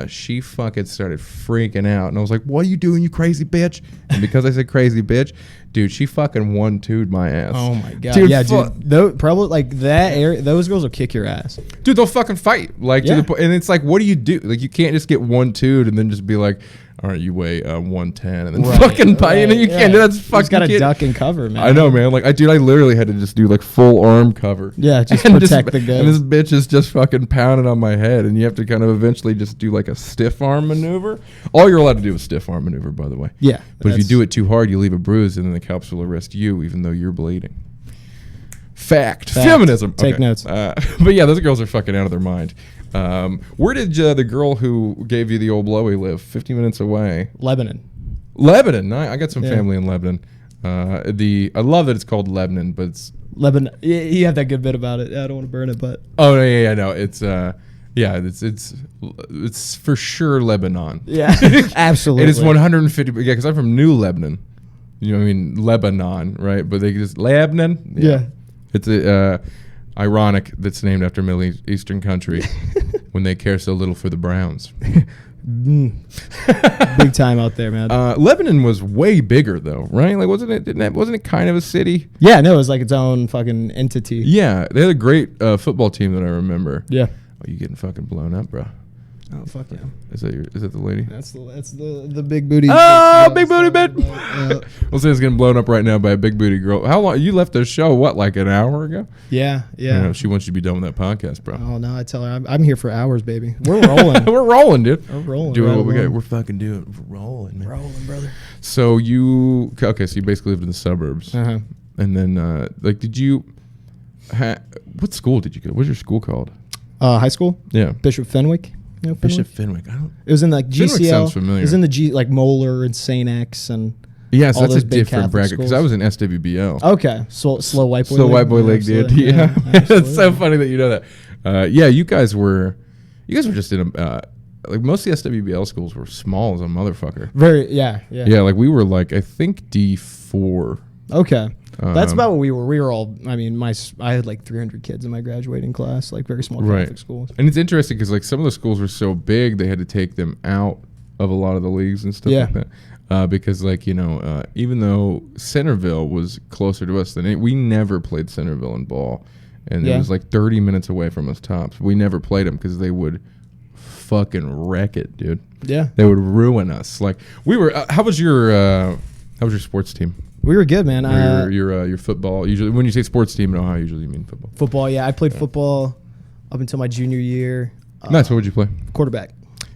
she fucking started freaking out, and I was like, what are you doing, you crazy bitch? And because I said crazy bitch, dude, she fucking 1-2'd my ass. Oh my God. Dude, yeah, dude. Probably like that area, those girls will kick your ass. Dude, they'll fucking fight. Like, and it's like, what do you do? Like, you can't just get 1-2'd and then just be like, all right, you weigh 110, and then fucking you can't do that. That's fucking. You got to duck and cover, man. I know, man. Like, I literally had to just do like full arm cover. Yeah, just protect the goods. And this bitch is just fucking pounding on my head, and you have to kind of eventually just do like a stiff arm maneuver. All you're allowed to do is stiff arm maneuver, by the way. Yeah, but if you do it too hard, you leave a bruise, and then the cops will arrest you, even though you're bleeding. Fact. Feminism. Take notes. But yeah, those girls are fucking out of their mind. Where did the girl who gave you the old blowy live? 50 minutes away. Lebanon. I got some family in Lebanon. I love that it's called Lebanon, but it's Lebanon. You have that good bit about it. I don't want to burn it, but no, it's it's for sure Lebanon. Yeah, absolutely. It is 150. Yeah, because I'm from New Lebanon. You know what I mean? Lebanon, right? But they just Lebanon. Yeah. It's ironic that's named after a Middle Eastern country when they care so little for the Browns. Big time out there, man. Lebanon was way bigger though, right? Like wasn't it kind of a city? Yeah, no, it was like its own fucking entity. Yeah, they had a great football team that I remember. Yeah. Oh, you getting fucking blown up, bro? Oh fuck yeah! Is that the lady? That's the big booty. Oh, big booty bitch! We'll say it's getting blown up right now by a big booty girl. How long you left the show? What, like an hour ago? Yeah. You know, she wants you to be done with that podcast, bro. Oh no, I tell her I'm here for hours, baby. We're rolling. We're rolling, dude. We're rolling. Doing what we got. We're fucking doing. We're rolling, man. Rolling, brother. So you basically lived in the suburbs, and then did you? What school did you go? What's your school called? High school. Yeah, Bishop Fenwick. You know, Bishop Fenwick. I don't. It was in like GCL. Fenwick sounds familiar. It was in the like Moeller and St. X and. Yes, all that's those a big different Catholic bracket because I was in SWBL. Okay, slow white boy. Slow white boy league, dude. Yeah, it's so funny that you know that. Yeah, you guys were just in a like most of the SWBL schools were small as a motherfucker. Yeah. Like we were like I think D4. Okay. That's about what we were. We were all. I mean, I had like 300 kids in my graduating class, like very small Catholic schools. And it's interesting because like some of the schools were so big they had to take them out of a lot of the leagues and stuff like that. Because like even though Centerville was closer to us than we never played Centerville in ball, and it was like 30 minutes away from us tops. We never played them because they would fucking wreck it, dude. Yeah, they would ruin us. Like we were. How was your sports team? We were good, man. Your football. Usually, when you say sports team in Ohio, usually you mean football. Football, yeah. I played football up until my junior year. Nice. What would you play? Quarterback.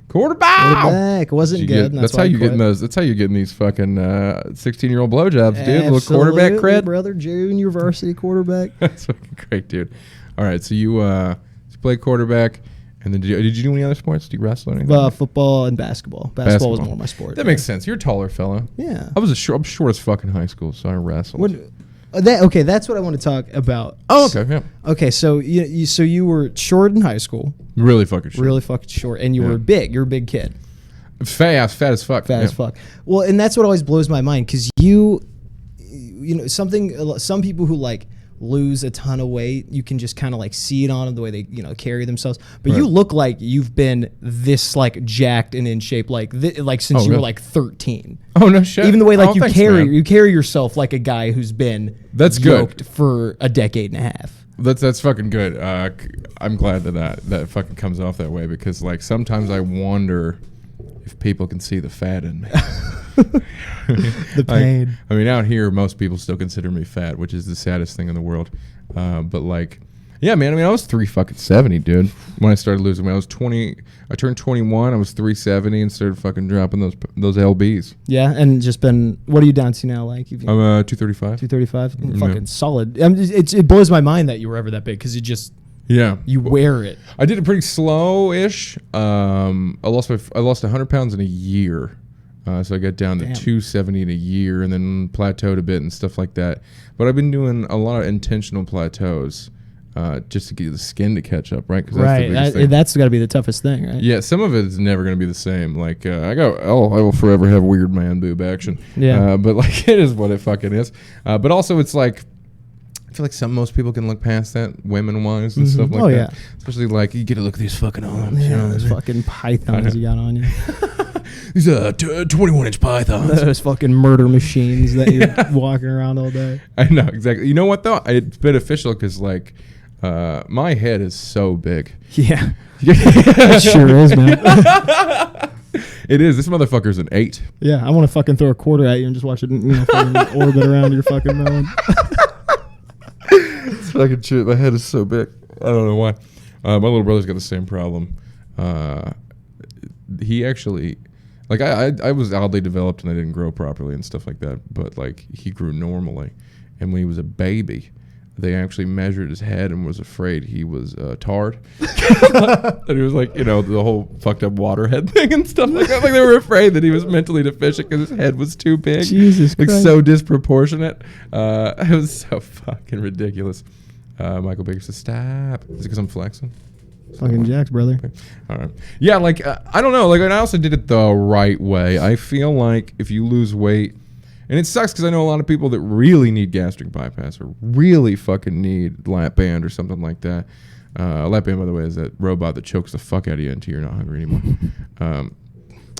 Quarterback. It wasn't good. That's how you get those. That's how you get these fucking 16-year-old blowjobs, dude. A little quarterback cred, brother. Junior varsity quarterback. That's fucking great, dude. All right, so you played quarterback. And then did you do any other sports? Did you wrestle or anything? Football and basketball. Basketball was more my sport. That makes sense. You're a taller fella. Yeah. I'm short as fuck in high school, so I wrestled. That's what I want to talk about. Oh, okay, yeah. Okay, so you were short in high school. Really fucking short. Really fucking short, and you were big. You're a big kid. Fat as fuck. Fat as fuck. Well, and that's what always blows my mind because you know some people who like lose a ton of weight, you can just kind of like see it on them the way they carry themselves. But you look like you've been this like jacked and in shape like since you were like 13. Oh no shit! Even the way like you carry yourself like a guy who's been yoked for a decade and a half. That's fucking good. I'm glad that fucking comes off that way because like sometimes I wonder if people can see the fat in me. The pain. I mean, out here, most people still consider me fat, which is the saddest thing in the world. But like, yeah, man. I mean, I was 370, dude. When I started losing weight, I was 20. I turned 21. I was 370 and started fucking dropping those lbs. Yeah, and just been. What are you down to now? Like, I'm 235. 235. Fucking solid. It blows my mind that you were ever that big because you wear it. I did it pretty slow-ish. I lost 100 pounds in a year. So I got down to 270 in a year and then plateaued a bit and stuff like that. But I've been doing a lot of intentional plateaus just to get the skin to catch up, right? Cause that's the biggest thing. That's got to be the toughest thing, right? Yeah, some of it is never going to be the same. Like I will forever have weird man boob action. Yeah. But like it is what it fucking is. But also it's like, I feel like most people can look past that, women-wise and stuff like that. Yeah. Especially like you get to look at these fucking arms. Yeah, those fucking pythons you got on you. These 21-inch pythons. Those fucking murder machines that you're walking around all day. I know, exactly. You know what, though? It's beneficial because, like, my head is so big. Yeah. It sure is, man. It is. This motherfucker's an 8. Yeah, I want to fucking throw a quarter at you and just watch it, fucking orbit around your fucking melon. It's fucking shit. My head is so big. I don't know why. My little brother's got the same problem. He actually, like, I was oddly developed and I didn't grow properly and stuff like that. But like, he grew normally, and when he was a baby, they actually measured his head and was afraid he was tarred. And he was like, the whole fucked up water head thing and stuff like that. Like, they were afraid that he was mentally deficient because his head was too big. Jesus like Christ. So disproportionate. It was so fucking ridiculous. Michael Baker says, stop. Is it because I'm flexing? Fucking Jax, brother. Okay. All right. Yeah, like, I don't know. Like, and I also did it the right way. I feel like if you lose weight, and it sucks because I know a lot of people that really need gastric bypass or really fucking need lap band or something like that. Lap band, by the way, is that robot that chokes the fuck out of you until you're not hungry anymore.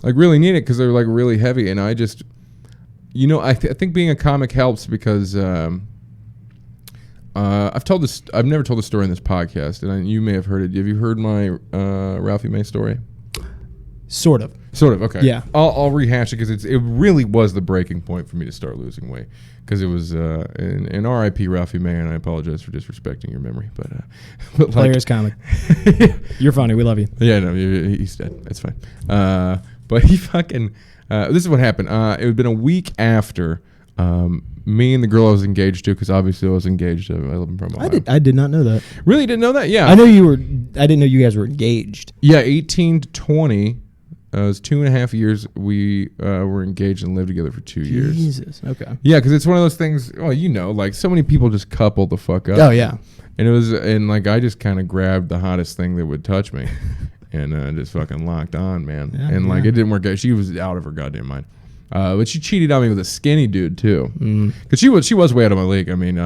Like, really need it because they're, like, really heavy. And I just, I think being a comic helps because I've never told this story in this podcast, and you may have heard it. Have you heard my Ralphie May story? Sort of. Okay. Yeah. I'll rehash it because it really was the breaking point for me to start losing weight because it was an R.I.P. Ralphie May, and I apologize for disrespecting your memory, but Player's comic. You're funny. We love you. Yeah, no, he's dead. It's fine. But he fucking. This is what happened. It had been a week after me and the girl I was engaged to, because obviously I was engaged. I live in Ohio. I did not know that. Really didn't know that? Yeah. I didn't know you guys were engaged. Yeah, 18 to 20. It was 2.5 years. We were engaged and lived together for 2 years. Jesus. Okay. Yeah, because it's one of those things. Well, like so many people just couple the fuck up. Oh yeah. And like I just kind of grabbed the hottest thing that would touch me, and just fucking locked on, man. Yeah, and like it didn't work out. She was out of her goddamn mind. But she cheated on me with a skinny dude too, because she was way out of my league. I mean,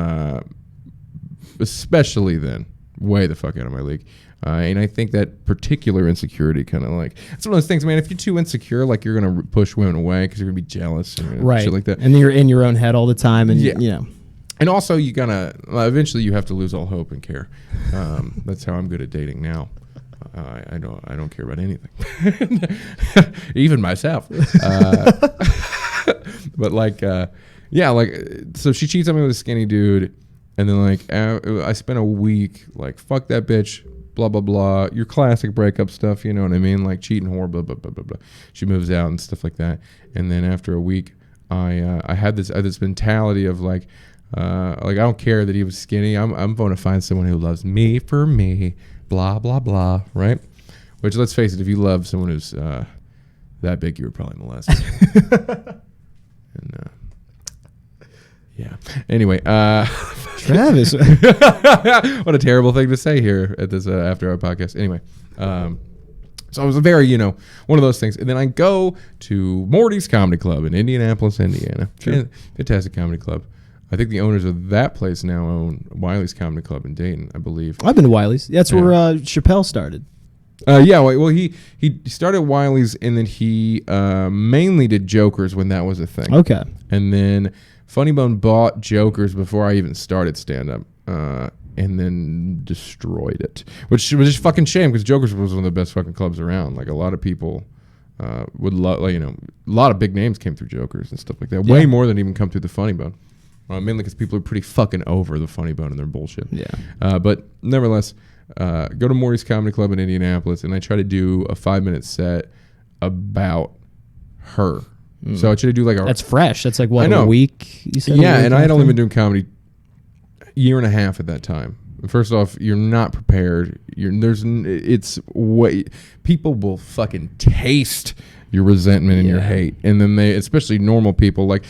especially then, way the fuck out of my league. And I think that particular insecurity kind of like, it's one of those things, man, if you're too insecure, like you're going to push women away because you're going to be jealous and right. shit like that. And you're in your own head all the time. And And also you eventually you have to lose all hope and care. That's how I'm good at dating now. I don't care about anything, even myself. But like, so she cheats on me with a skinny dude. And then like, I spent a week like, fuck that bitch. Blah blah blah. Your classic breakup stuff, you know what I mean? Like cheating, whore, blah blah blah blah blah. She moves out and stuff like that. And then after a week, I had this mentality of like I don't care that he was skinny. I'm going to find someone who loves me for me. Blah blah blah. Right? Which, let's face it, if you love someone who's that big, you were probably molested. And yeah. Anyway, Travis. What a terrible thing to say here at this after our podcast. Anyway, so it was a very, one of those things. And then I go to Morty's Comedy Club in Indianapolis, Indiana. Sure. Fantastic comedy club. I think the owners of that place now own Wiley's Comedy Club in Dayton, I believe. I've been to Wiley's. That's where Chappelle started. Yeah, well, he started Wiley's, and then he mainly did Jokers when that was a thing. Okay. And then Funny Bone bought Jokers before I even started stand-up, and then destroyed it, which was just fucking shame because Jokers was one of the best fucking clubs around. Like, a lot of people would love, like, a lot of big names came through Jokers and stuff like that. Yeah. Way more than even come through the Funny Bone. Mainly because people are pretty fucking over the Funny Bone and their bullshit. Yeah. But nevertheless, go to Morty's Comedy Club in Indianapolis, and I try to do a 5-minute set about her. So I try to do like that's fresh. That's like, what, I know. A week? You said yeah, and I had only been doing comedy a year and a half at that time. First off, you're not prepared. People will fucking taste your resentment and your hate, and then they, especially normal people, like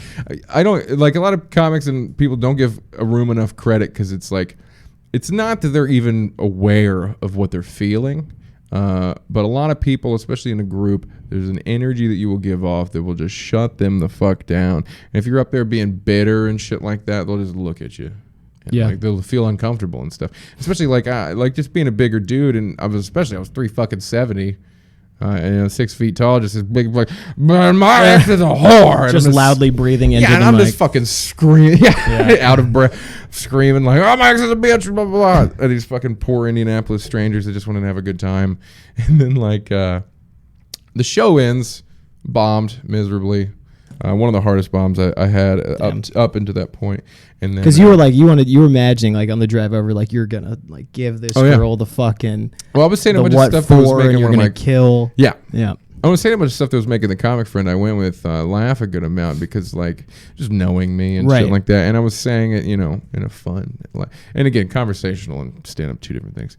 I don't like a lot of comics and people don't give a room enough credit because it's like, it's not that they're even aware of what they're feeling. But a lot of people, especially in a group, there's an energy that you will give off that will just shut them the fuck down. And if you're up there being bitter and shit like that, they'll just look at you. And like, they'll feel uncomfortable and stuff. Especially like just being a bigger dude, and I was 370. And 6 feet tall, just as big, like, my ex is a whore. Just loudly breathing into the mic. Yeah, and I'm just fucking screaming, out of breath, screaming like, oh, my ex is a bitch, blah, blah, blah. And these fucking poor Indianapolis strangers that just want to have a good time. And then, like, the show ends, bombed miserably. One of the hardest bombs I had up into that point. And then because you were like you were imagining like on the drive over like you're gonna like give this girl the fucking. Well, I was saying a bunch of stuff that was making you're her gonna like kill. Yeah. Yeah. I was saying a bunch of stuff that was making the comic friend I went with laugh a good amount because like just knowing me and shit like that. And I was saying it, in a fun, and again, conversational and stand up, two different things.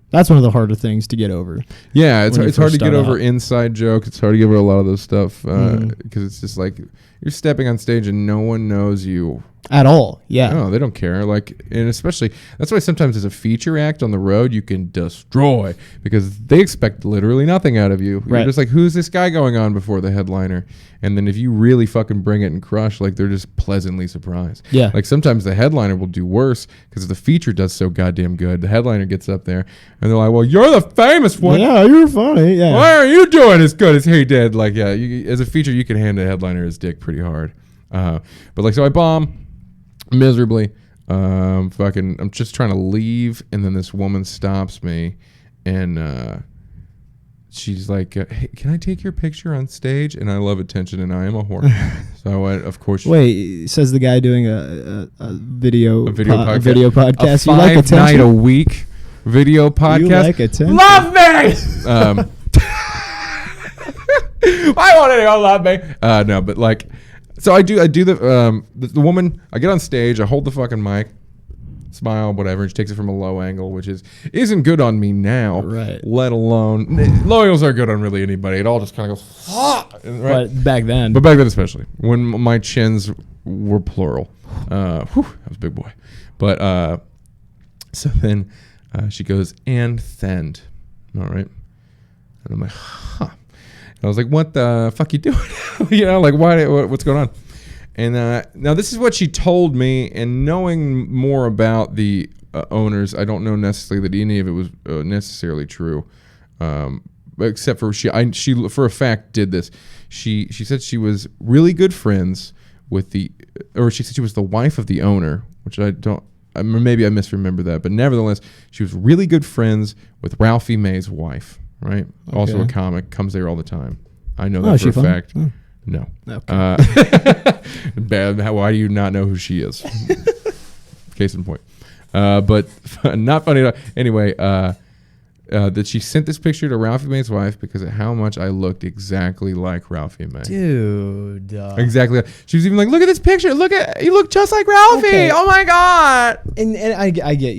That's one of the harder things to get over. Yeah, it's hard to get over inside jokes. It's hard to get over a lot of those stuff because it's just like you're stepping on stage and no one knows you at all. Yeah. No, they don't care. Like, and especially that's why sometimes as a feature act on the road you can destroy because they expect literally nothing out of you. You're just like, who's this guy going on before the headliner? And then if you really fucking bring it and crush, like they're just pleasantly surprised. Yeah. Like sometimes the headliner will do worse because the feature does so goddamn good. The headliner gets up there and they're like, well, you're the famous one. Yeah, you're funny. Yeah. Why are you doing as good as he did? Like, yeah, as a feature, you can hand a headliner his dick pretty hard. But like, so I bomb miserably. I'm just trying to leave. And then this woman stops me and, she's like, hey, can I take your picture on stage? And I love attention, and I am a whore. So I went, of course. Wait, says the guy doing a video podcast. A video podcast. You like attention? 5 night a week video podcast. You like attention? Love me! I want anyone to love me. No, but like, so I do the woman, I get on stage, I hold the fucking mic, smile, whatever, and she takes it from a low angle, which isn't good on me now. Right. Let alone low angles are good on really anybody. It all just kind of goes. Right? But back then, especially when my chins were plural. That was a big boy. But so then she goes and send. All right. And I'm like, huh. And I was like, what the fuck you doing? Like what's going on? And now this is what she told me, and knowing more about the owners, I don't know necessarily that any of it was necessarily true, except for she for a fact did this. She said she was really good friends with she said she was the wife of the owner, which maybe I misremember that, but nevertheless, she was really good friends with Ralphie May's wife, right? Okay. Also a comic, comes there all the time. I know that for a fact. Oh. No. Okay. Bad. Why do you not know who she is? Case in point. But not funny at all. Anyway, that she sent this picture to Ralphie May's wife because of how much I looked exactly like Ralphie May. Dude. Exactly. She was even like, look at this picture. You look just like Ralphie. Okay. Oh my God. And I get,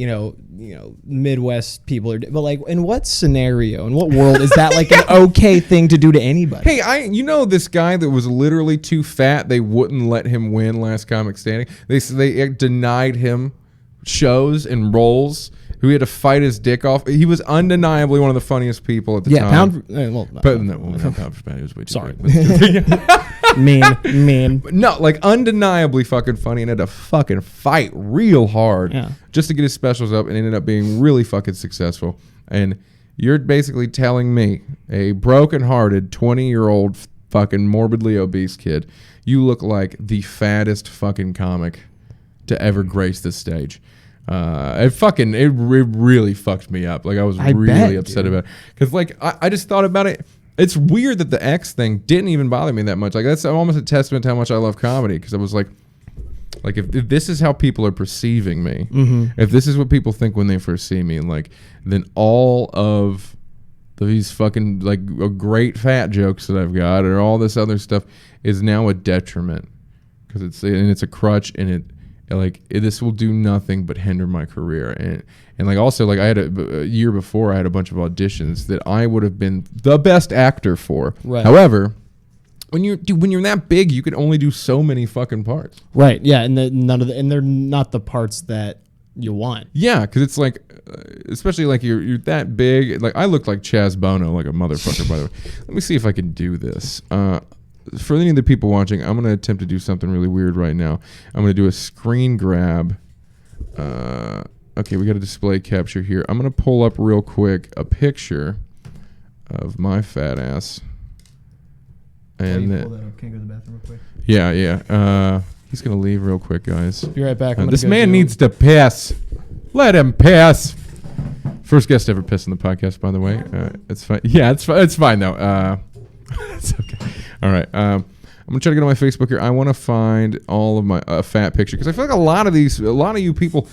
Midwest people are, but like, in what scenario, in what world is that like an okay thing to do to anybody? Hey, this guy that was literally too fat, they wouldn't let him win Last Comic Standing. They denied him shows and roles. Who had to fight his dick off. He was undeniably one of the funniest people at the time. Pound for pound, he was way too sorry. mean. No, like undeniably fucking funny, and had to fucking fight real hard just to get his specials up, and ended up being really fucking successful. And you're basically telling me, a broken-hearted 20-year-old fucking morbidly obese kid, you look like the fattest fucking comic to ever grace this stage. It really fucked me up. Like I was really upset about it. Cause like, I just thought about it. It's weird that the X thing didn't even bother me that much. Like that's almost a testament to how much I love comedy. Cause I was like if this is how people are perceiving me, if this is what people think when they first see me, like then all of these fucking like great fat jokes that I've got or all this other stuff is now a detriment. Cause it's a crutch and this will do nothing but hinder my career. And like also like I had a year before I had a bunch of auditions that I would have been the best actor for. Right. However, when you're that big, you can only do so many fucking parts. Right. Yeah. And they're not the parts that you want. Yeah, because it's like, especially like you're that big. Like I look like Chaz Bono, like a motherfucker. By the way, let me see if I can do this. For any of the people watching, I'm going to attempt to do something really weird right now. I'm going to do a screen grab. Okay, we got a display capture here. I'm going to pull up real quick a picture of my fat ass. And pull that up. Can you go to the bathroom real quick? Yeah. He's going to leave real quick, guys. Be right back. This man needs to piss. Let him piss. First guest ever pissed in the podcast, by the way. It's fine. Yeah, it's fine though. It's okay. All right. I'm gonna try to get on my Facebook here. I want to find all of my fat picture because I feel like a lot of you people,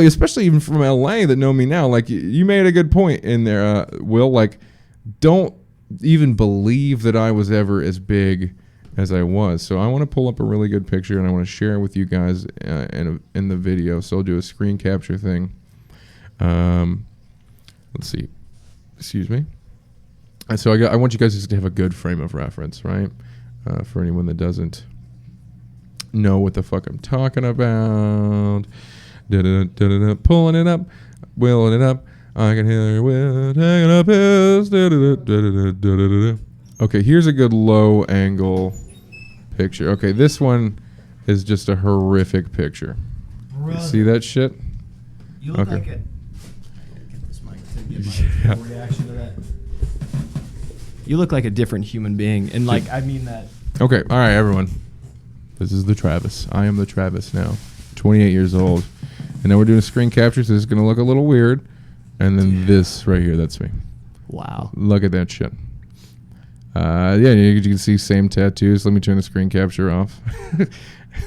especially even from LA that know me now, like you made a good point in there, Will. Like, don't even believe that I was ever as big as I was. So I want to pull up a really good picture and I want to share it with you guys in the video. So I'll do a screen capture thing. Let's see. Excuse me. And so I want you guys just to have a good frame of reference, right? For anyone that doesn't know what the fuck I'm talking about. Pulling it up, willing it up. I can hear your will taking up his. Okay, here's a good low angle picture. Okay, this one is just a horrific picture. You see that shit? You look like it. Get this mic to get my reaction to that. You look like a different human being, and like I mean that. Okay, all right, everyone. This is the Travis. I am the Travis now, 28 years old, and now we're doing a screen capture. So this is gonna look a little weird, and then this right here, that's me. Wow. Look at that shit. Yeah, you can see same tattoos. Let me turn the screen capture off.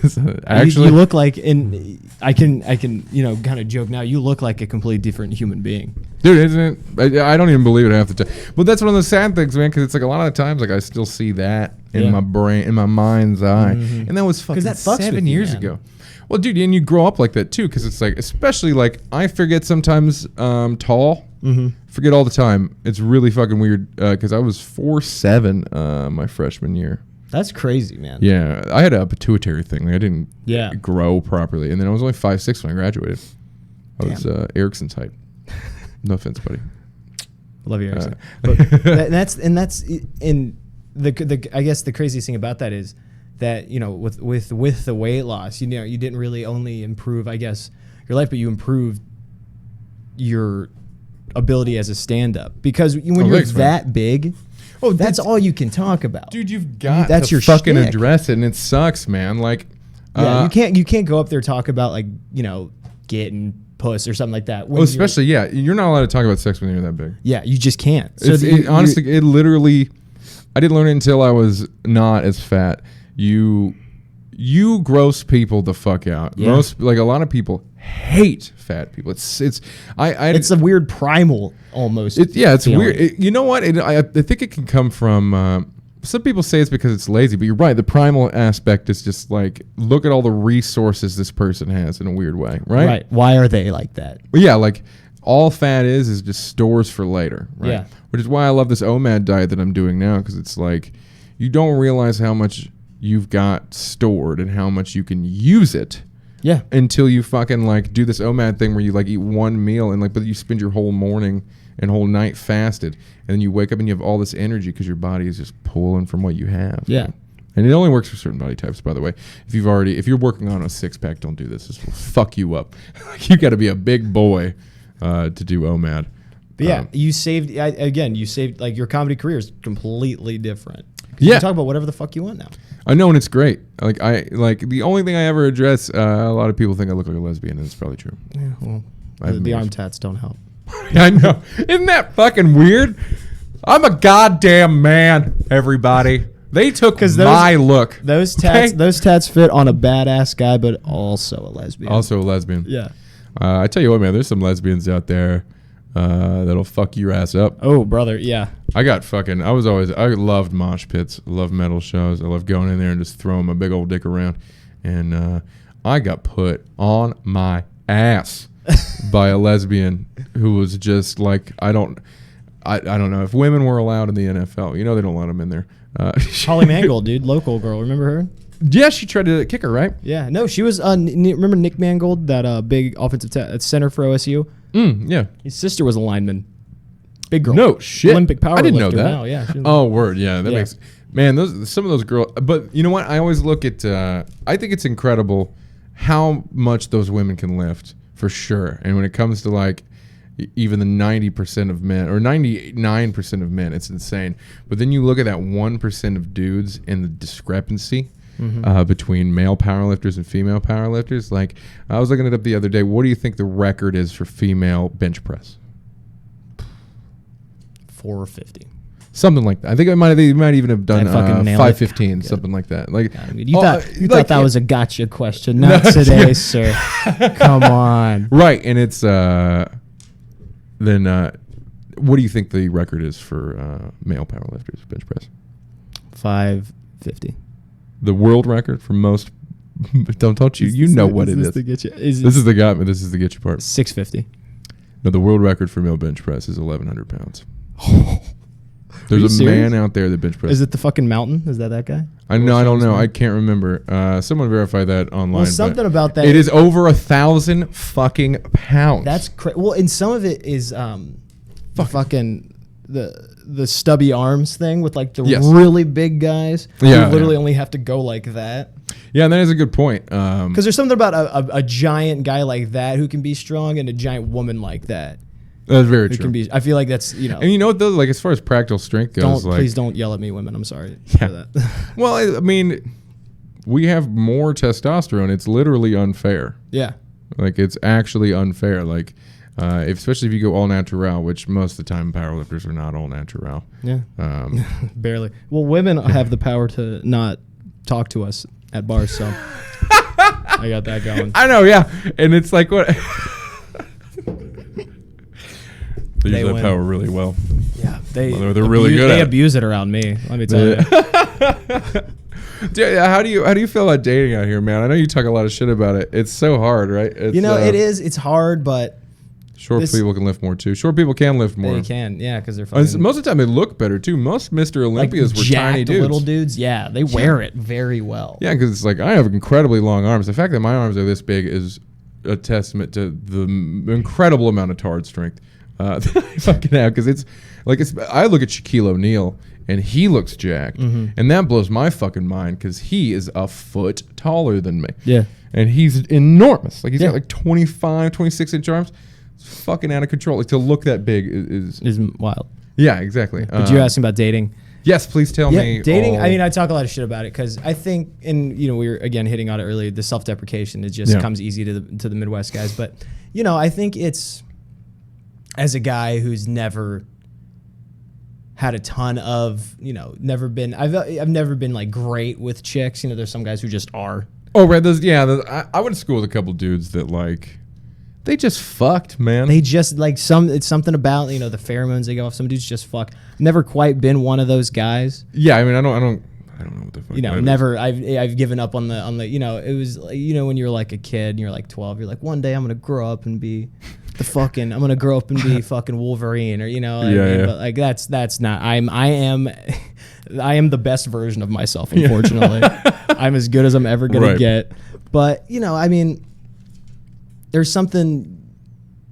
So actually, you look like, and I can kind of joke now. You look like a completely different human being, dude. Isn't it? I don't even believe it half the time. But that's one of the sad things, man. Because it's like a lot of the times, like I still see that in my brain, in my mind's eye, and that was fucking that 7 years ago. Well, dude, and you grow up like that too, because it's like, especially like I forget sometimes tall. Forget all the time. It's really fucking weird because I was 4'7" my freshman year. That's crazy, man. Yeah, I had a pituitary thing. Like I didn't grow properly, and then I was only 5'6" when I graduated. I was Erickson's height. No offense, buddy. Love you, Erickson. But that's the I guess the craziest thing about that is that with the weight loss, you didn't really only improve, I guess, your life, but you improved your ability as a stand-up, because when you're that big. Oh, that's all you can talk about, dude. You've got that's to your fucking shtick. Address it, and it sucks, man. Like, you can't go up there talk about like getting puss or something like that. Well, especially you're not allowed to talk about sex when you're that big. Yeah, you just can't. So honestly, it literally, I didn't learn it until I was not as fat. You gross people the fuck out. Yeah. A lot of people hate fat people. It's a weird primal almost. It's weird. You know what? I think it can come from. Some people say it's because it's lazy, but you're right. The primal aspect is just like, look at all the resources this person has in a weird way, right? Right. Why are they like that? Well, yeah, like all fat is just stores for later, right? Yeah. Which is why I love this OMAD diet that I'm doing now, because it's like you don't realize how much you've got stored and how much you can use it. Yeah. Until you fucking like do this OMAD thing where you like eat one meal and like, but you spend your whole morning and whole night fasted, and then you wake up and you have all this energy because your body is just pulling from what you have. Yeah. And it only works for certain body types, by the way. If you're working on a 6-pack, don't do this. This will fuck you up. You got to be a big boy to do OMAD. But yeah, you saved like your comedy career is completely different. Yeah. You can talk about whatever the fuck you want now. I know, and it's great. Like the only thing I ever address, a lot of people think I look like a lesbian, and it's probably true. Yeah, well, the arm tats don't help. I know. Isn't that fucking weird? I'm a goddamn man, everybody. They took my look. Those tats fit on a badass guy, but also a lesbian. Also a lesbian. Yeah. I tell you what, man, there's some lesbians out there that'll fuck your ass up. Oh, brother, yeah. I loved mosh pits, loved metal shows. I loved going in there and just throwing my big old dick around. And I got put on my ass by a lesbian who was just like, I don't know if women were allowed in the NFL. They don't let them in there. Holly Mangold, dude, local girl. Remember her? Yeah, she tried to kick her, right? Yeah, no, she was. Remember Nick Mangold, that big offensive center for OSU? Yeah. His sister was a lineman. Big girl. No shit. Olympic power. I didn't know that. Now. Yeah. Oh, word. Yeah, that makes. Man, some of those girls. But you know what? I always look at. I think it's incredible how much those women can lift, for sure. And when it comes to like even the 90% of men or 99% of men, it's insane. But then you look at that 1% of dudes and the discrepancy between male powerlifters and female powerlifters. Like, I was looking it up the other day. What do you think the record is for female bench press? 450. Something like that. I think they might even have done I fucking nailed 515, something like that. Like You thought that was a gotcha question. Not today, sir. Come on. Right, and it's then. What do you think the record is for male powerlifters bench press? 550. The world record for most. Don't you? You know what it is. This is the got me. This is the get you part. 650. No, the world record for male bench press is 1,100 pounds. There's a man out there that bench press. Is it the fucking mountain? Is that guy? I know. I don't know. I can't remember. Someone verify that online. Well, something about that. It is over 1,000 fucking pounds. That's crazy. Well, and some of it is fucking the stubby arms thing with like the really big guys who literally only have to go like that. Yeah, and that is a good point. Because there's something about a giant guy like that who can be strong and a giant woman like that. That's very true. I feel like that's, And you know what, though? Like, as far as practical strength goes, please don't yell at me, women. I'm sorry for that. Well, I mean, we have more testosterone. It's literally unfair. Yeah. Like, it's actually unfair. Like, especially if you go all natural, which most of the time powerlifters are not all natural. Yeah. Barely. Well, women have the power to not talk to us at bars, so I got that going. I know, yeah. And it's like, what? They use that power really well. Yeah, they're really good. They abuse it around me. Let me tell you. Dude, how do you feel about dating out here, man? I know you talk a lot of shit about it. It's so hard, right? It's, it is. It's hard, but short people can lift more too. Short people can lift more. They can, yeah, because they're fucking, most of the time they look better too. Most Mr. Olympias were tiny dudes. Little dudes, yeah, they wear it very well. Yeah, because it's like I have incredibly long arms. The fact that my arms are this big is a testament to the incredible amount of tard strength. That I fucking have, because I look at Shaquille O'Neal and he looks jacked, and that blows my fucking mind because he is a foot taller than me. Yeah, and he's enormous. Like he's got like 25, 26-inch arms. It's fucking out of control. Like to look that big is wild. Yeah, exactly. But you asked me about dating. Yes, please tell me. Dating. I mean, I talk a lot of shit about it because I think, and we were again hitting on it earlier. The self-deprecation, it just comes easy to the Midwest guys. But I think it's, as a guy who's never had a ton of, never been, I've never been like great with chicks. There's some guys who just are. Oh, right. I went to school with a couple dudes that like, they just fucked, man. They just like it's something about, the pheromones they go off. Some dudes just fuck. Never quite been one of those guys. Yeah. I mean, I don't know what the fuck. Never. I've given up on the. It was when you're like a kid and you're like 12, you're like, one day I'm gonna grow up and be I'm gonna grow up and be fucking Wolverine, or but like that's not. I am the best version of myself. Unfortunately, I'm as good as I'm ever gonna get. But I mean, there's something.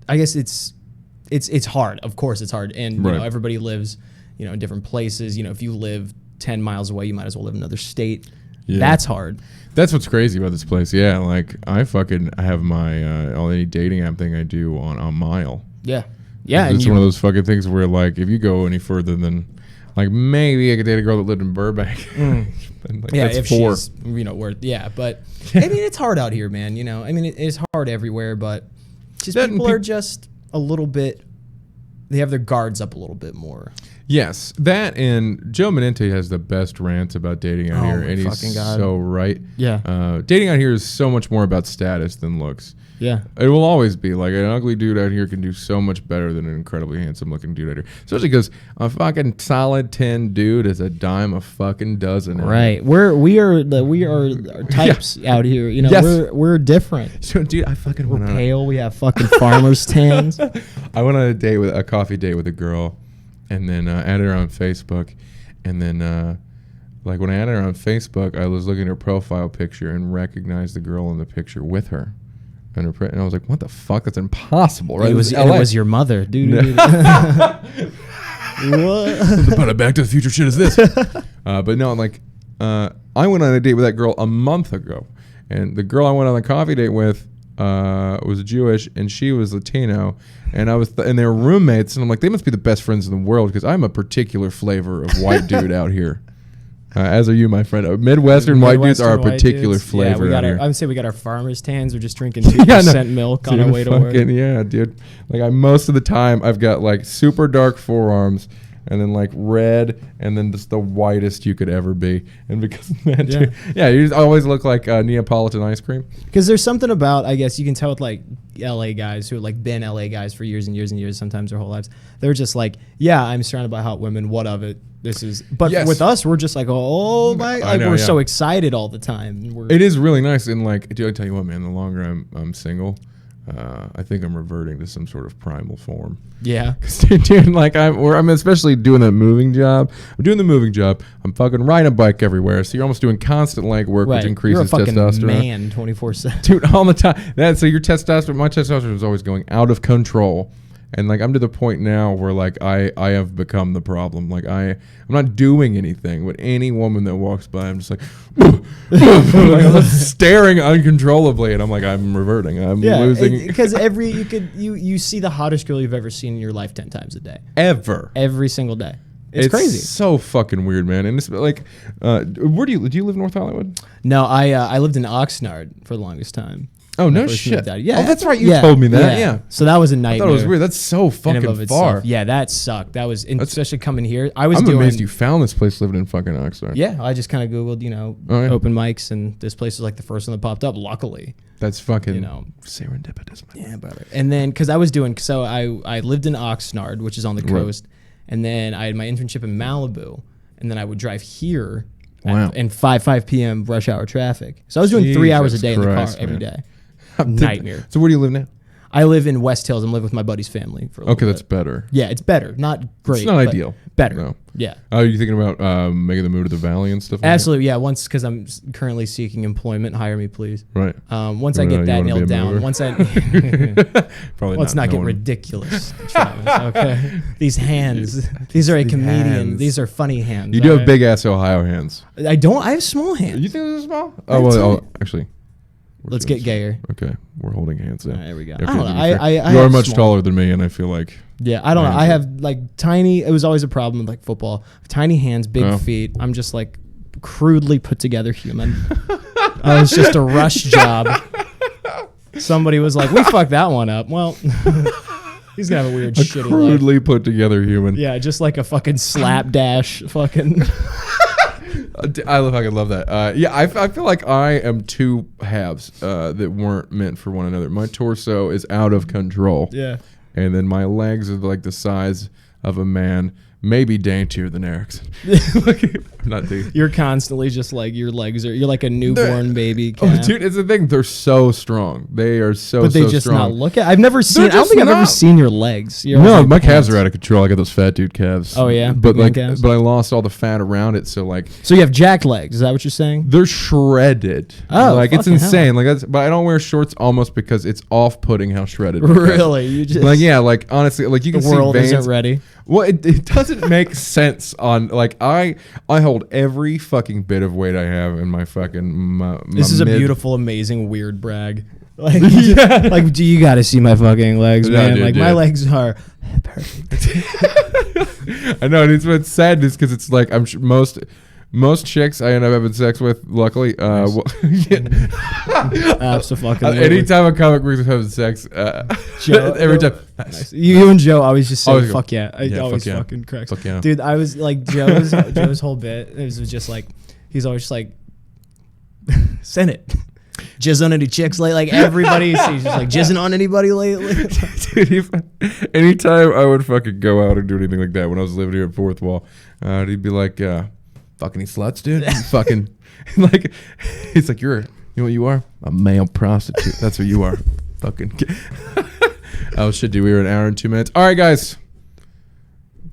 I guess it's hard. Of course, it's hard, and everybody lives in different places. If you live 10 miles away, you might as well live in another state. Yeah. That's hard. That's what's crazy about this place. Yeah, like I have my any dating app thing I do on a mile. Yeah. Yeah. It's one of those fucking things where like if you go any further than like maybe I could date a girl that lived in Burbank. Like, yeah, if she's worth but I mean it's hard out here, man. I mean it's hard everywhere, but just people are just a little bit, they have their guards up a little bit more. Yes, that, and Joe Menente has the best rants about dating out here, and he's so right. Yeah. Dating out here is so much more about status than looks. Yeah. It will always be. Like, an ugly dude out here can do so much better than an incredibly handsome-looking dude out here. Especially because a fucking solid 10 dude is a dime a fucking dozen. Right. We are types out here. We're different. So, dude, I fucking we're pale. We have fucking farmer's tans. I went on a coffee date with a girl. And then added her on Facebook, and then like when I added her on Facebook, I was looking at her profile picture and recognized the girl in the picture with her, and I was like, "What the fuck? That's impossible!" Right? It was your mother, dude. What? What Back to the Future shit is this? But no, like I went on a date with that girl a month ago, and the girl I went on the coffee date with was Jewish, and she was Latino, and and they were roommates, and I'm like, they must be the best friends in the world because I'm a particular flavor of white dude out here. As are you, my friend. Midwestern white dudes are a particular flavor. Yeah, I would say we got our farmers tans. We're just drinking 2% milk on our way to work. Yeah, dude. Like most of the time, I've got like super dark forearms, and then like red, and then just the whitest you could ever be. And because of that, dude, you just always look like Neapolitan ice cream. Because there's something about, I guess you can tell with like LA guys who have like been LA guys for years and years and years, sometimes their whole lives. They're just like, yeah, I'm surrounded by hot women. What of it? This is, but with us, we're just like, oh my, like we're so excited all the time. It is really nice, and like, dude, I tell you what, man, the longer I'm single, I think I'm reverting to some sort of primal form. Yeah, dude, like I'm especially doing that moving job. I'm doing the moving job. I'm fucking riding a bike everywhere, so you're almost doing constant leg work, which increases you're a fucking testosterone. Man, 24/7, dude, all the time. So your testosterone, my testosterone is always going out of control. And like I'm to the point now where like I have become the problem. Like I'm not doing anything, but any woman that walks by, I'm just like, I'm staring uncontrollably, and I'm like, I'm reverting. I'm losing. Because you see the hottest girl you've ever seen in your life 10 times a day. Every single day. It's crazy. So fucking weird, man. And it's like, where do you live in North Hollywood? No, I lived in Oxnard for the longest time. Oh, no shit. Yeah. Oh, that's right. You told me that. Yeah. So that was a nightmare. I thought it was weird. That's so fucking far. Yeah, that sucked. That was, especially coming here. I'm amazed you found this place living in fucking Oxnard. Yeah. I just kind of Googled, open mics, and this place was like the first one that popped up, luckily. That's fucking, serendipitous. Yeah, brother. And then, because I was doing, so I lived in Oxnard, which is on the coast, and then I had my internship in Malibu, and then I would drive here in 5 p.m. rush hour traffic. So I was doing 3 hours a day in the car every day. Nightmare. So where do you live now? I live in West Hills. I'm living with my buddy's family for a little bit. That's better. Yeah, it's better. Not great. It's not ideal. Better. No. Yeah. Are you thinking about making the move to the valley and stuff? Absolutely. Yeah. Once, because I'm currently seeking employment. Hire me, please. Right. Once I get that nailed down. Once I probably let's not get ridiculous, Travis. Okay. These hands. These are a comedian. Hands. These are funny hands. You do have big ass Ohio hands. I don't. I have small hands. You think those are small? Oh well. Actually. Let's get gayer. Okay, we're holding hands now. There we go. I don't know. You are much taller than me, and I feel like. Yeah, I don't know. I have like tiny. It was always a problem with like football. Tiny hands, big feet. I'm just like crudely put together human. It was just a rush job. Somebody was like, "We fucked that one up." Well, he's gonna have a weird, shitty crudely life. Put together human. Yeah, just like a fucking slapdash, fucking. I love that. Yeah, I feel like I am two halves that weren't meant for one another. My torso is out of control. Yeah. And then my legs are like the size of a man, maybe daintier than Eric's. Not deep. You're constantly just like, your legs are, you're like a newborn baby calf. Oh, dude, it's the thing. They're so strong. They are so, but they just strong. not look at. I've never seen. I don't think I've ever seen your legs. No, my calves are out of control. I got those fat dude calves. Oh yeah, but like, but I lost all the fat around it. So like, so you have jack legs. Is that what you're saying? They're shredded. Oh, like it's insane. Hell. Like that's. But I don't wear shorts almost because it's off-putting how shredded. Really, you just like like honestly, like you can see the world veins. isn't ready. Well, it doesn't make sense on like I hold every fucking bit of weight I have in my fucking. My this is a beautiful, amazing, weird brag. Like, like, do you got to see my fucking legs, man? Dude, like my legs are perfect. I know, and it's sad is because it's like I'm sure most chicks I end up having sex with, luckily. Absolutely. Anytime a comic brings up having sex, Joe, every time. Nice. You and Joe always just say, fuck yeah. I always fucking cracks. Fuck yeah. Dude, I was like, Joe's whole bit, it was just like, he's always just like, Sennett. Jizz on any chicks lately? Like everybody sees just like jizzing on anybody lately? Dude, anytime I would fucking go out and do anything like that when I was living here at Fourth Wall, he'd be like, fucking any sluts, dude? Fucking like, he's like, you know what you are? A male prostitute. That's what you are. Fucking. Oh shit, dude, we were an hour and 2 minutes. All right, guys.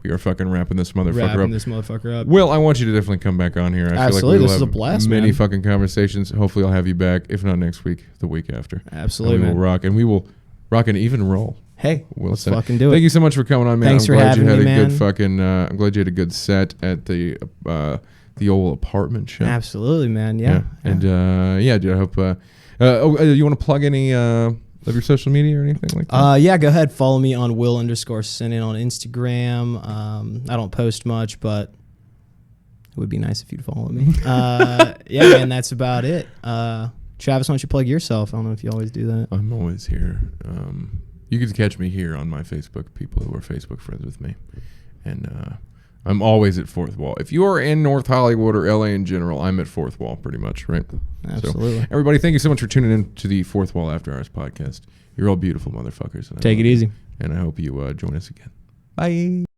We are fucking wrapping this motherfucker up. Will, I want you to definitely come back on here. I Absolutely, feel like this is a blast, many man. fucking conversations. Hopefully, I'll have you back. If not next week, the week after. Absolutely, and we will rock, and we will rock an even roll. Hey, Will let's Sennett. fucking do it. Thank you so much for coming on, man. Thanks for having me, man. I'm glad you had a good set at the old apartment show. Absolutely, man. Yeah. And dude, I hope. You want to plug any of your social media or anything like that? Yeah, go ahead. Follow me on Will_Sennett on Instagram. I don't post much, but it would be nice if you'd follow me. Yeah, man, that's about it. Travis, why don't you plug yourself? I don't know if you always do that. I'm always here. You can catch me here on my Facebook, people who are Facebook friends with me. And I'm always at fourth wall. If you are in North Hollywood or LA in general, I'm at fourth wall pretty much, right? Absolutely. So, everybody, thank you so much for tuning in to the Fourth Wall After Hours podcast. You're all beautiful motherfuckers. Take it easy. And I hope you join us again. Bye.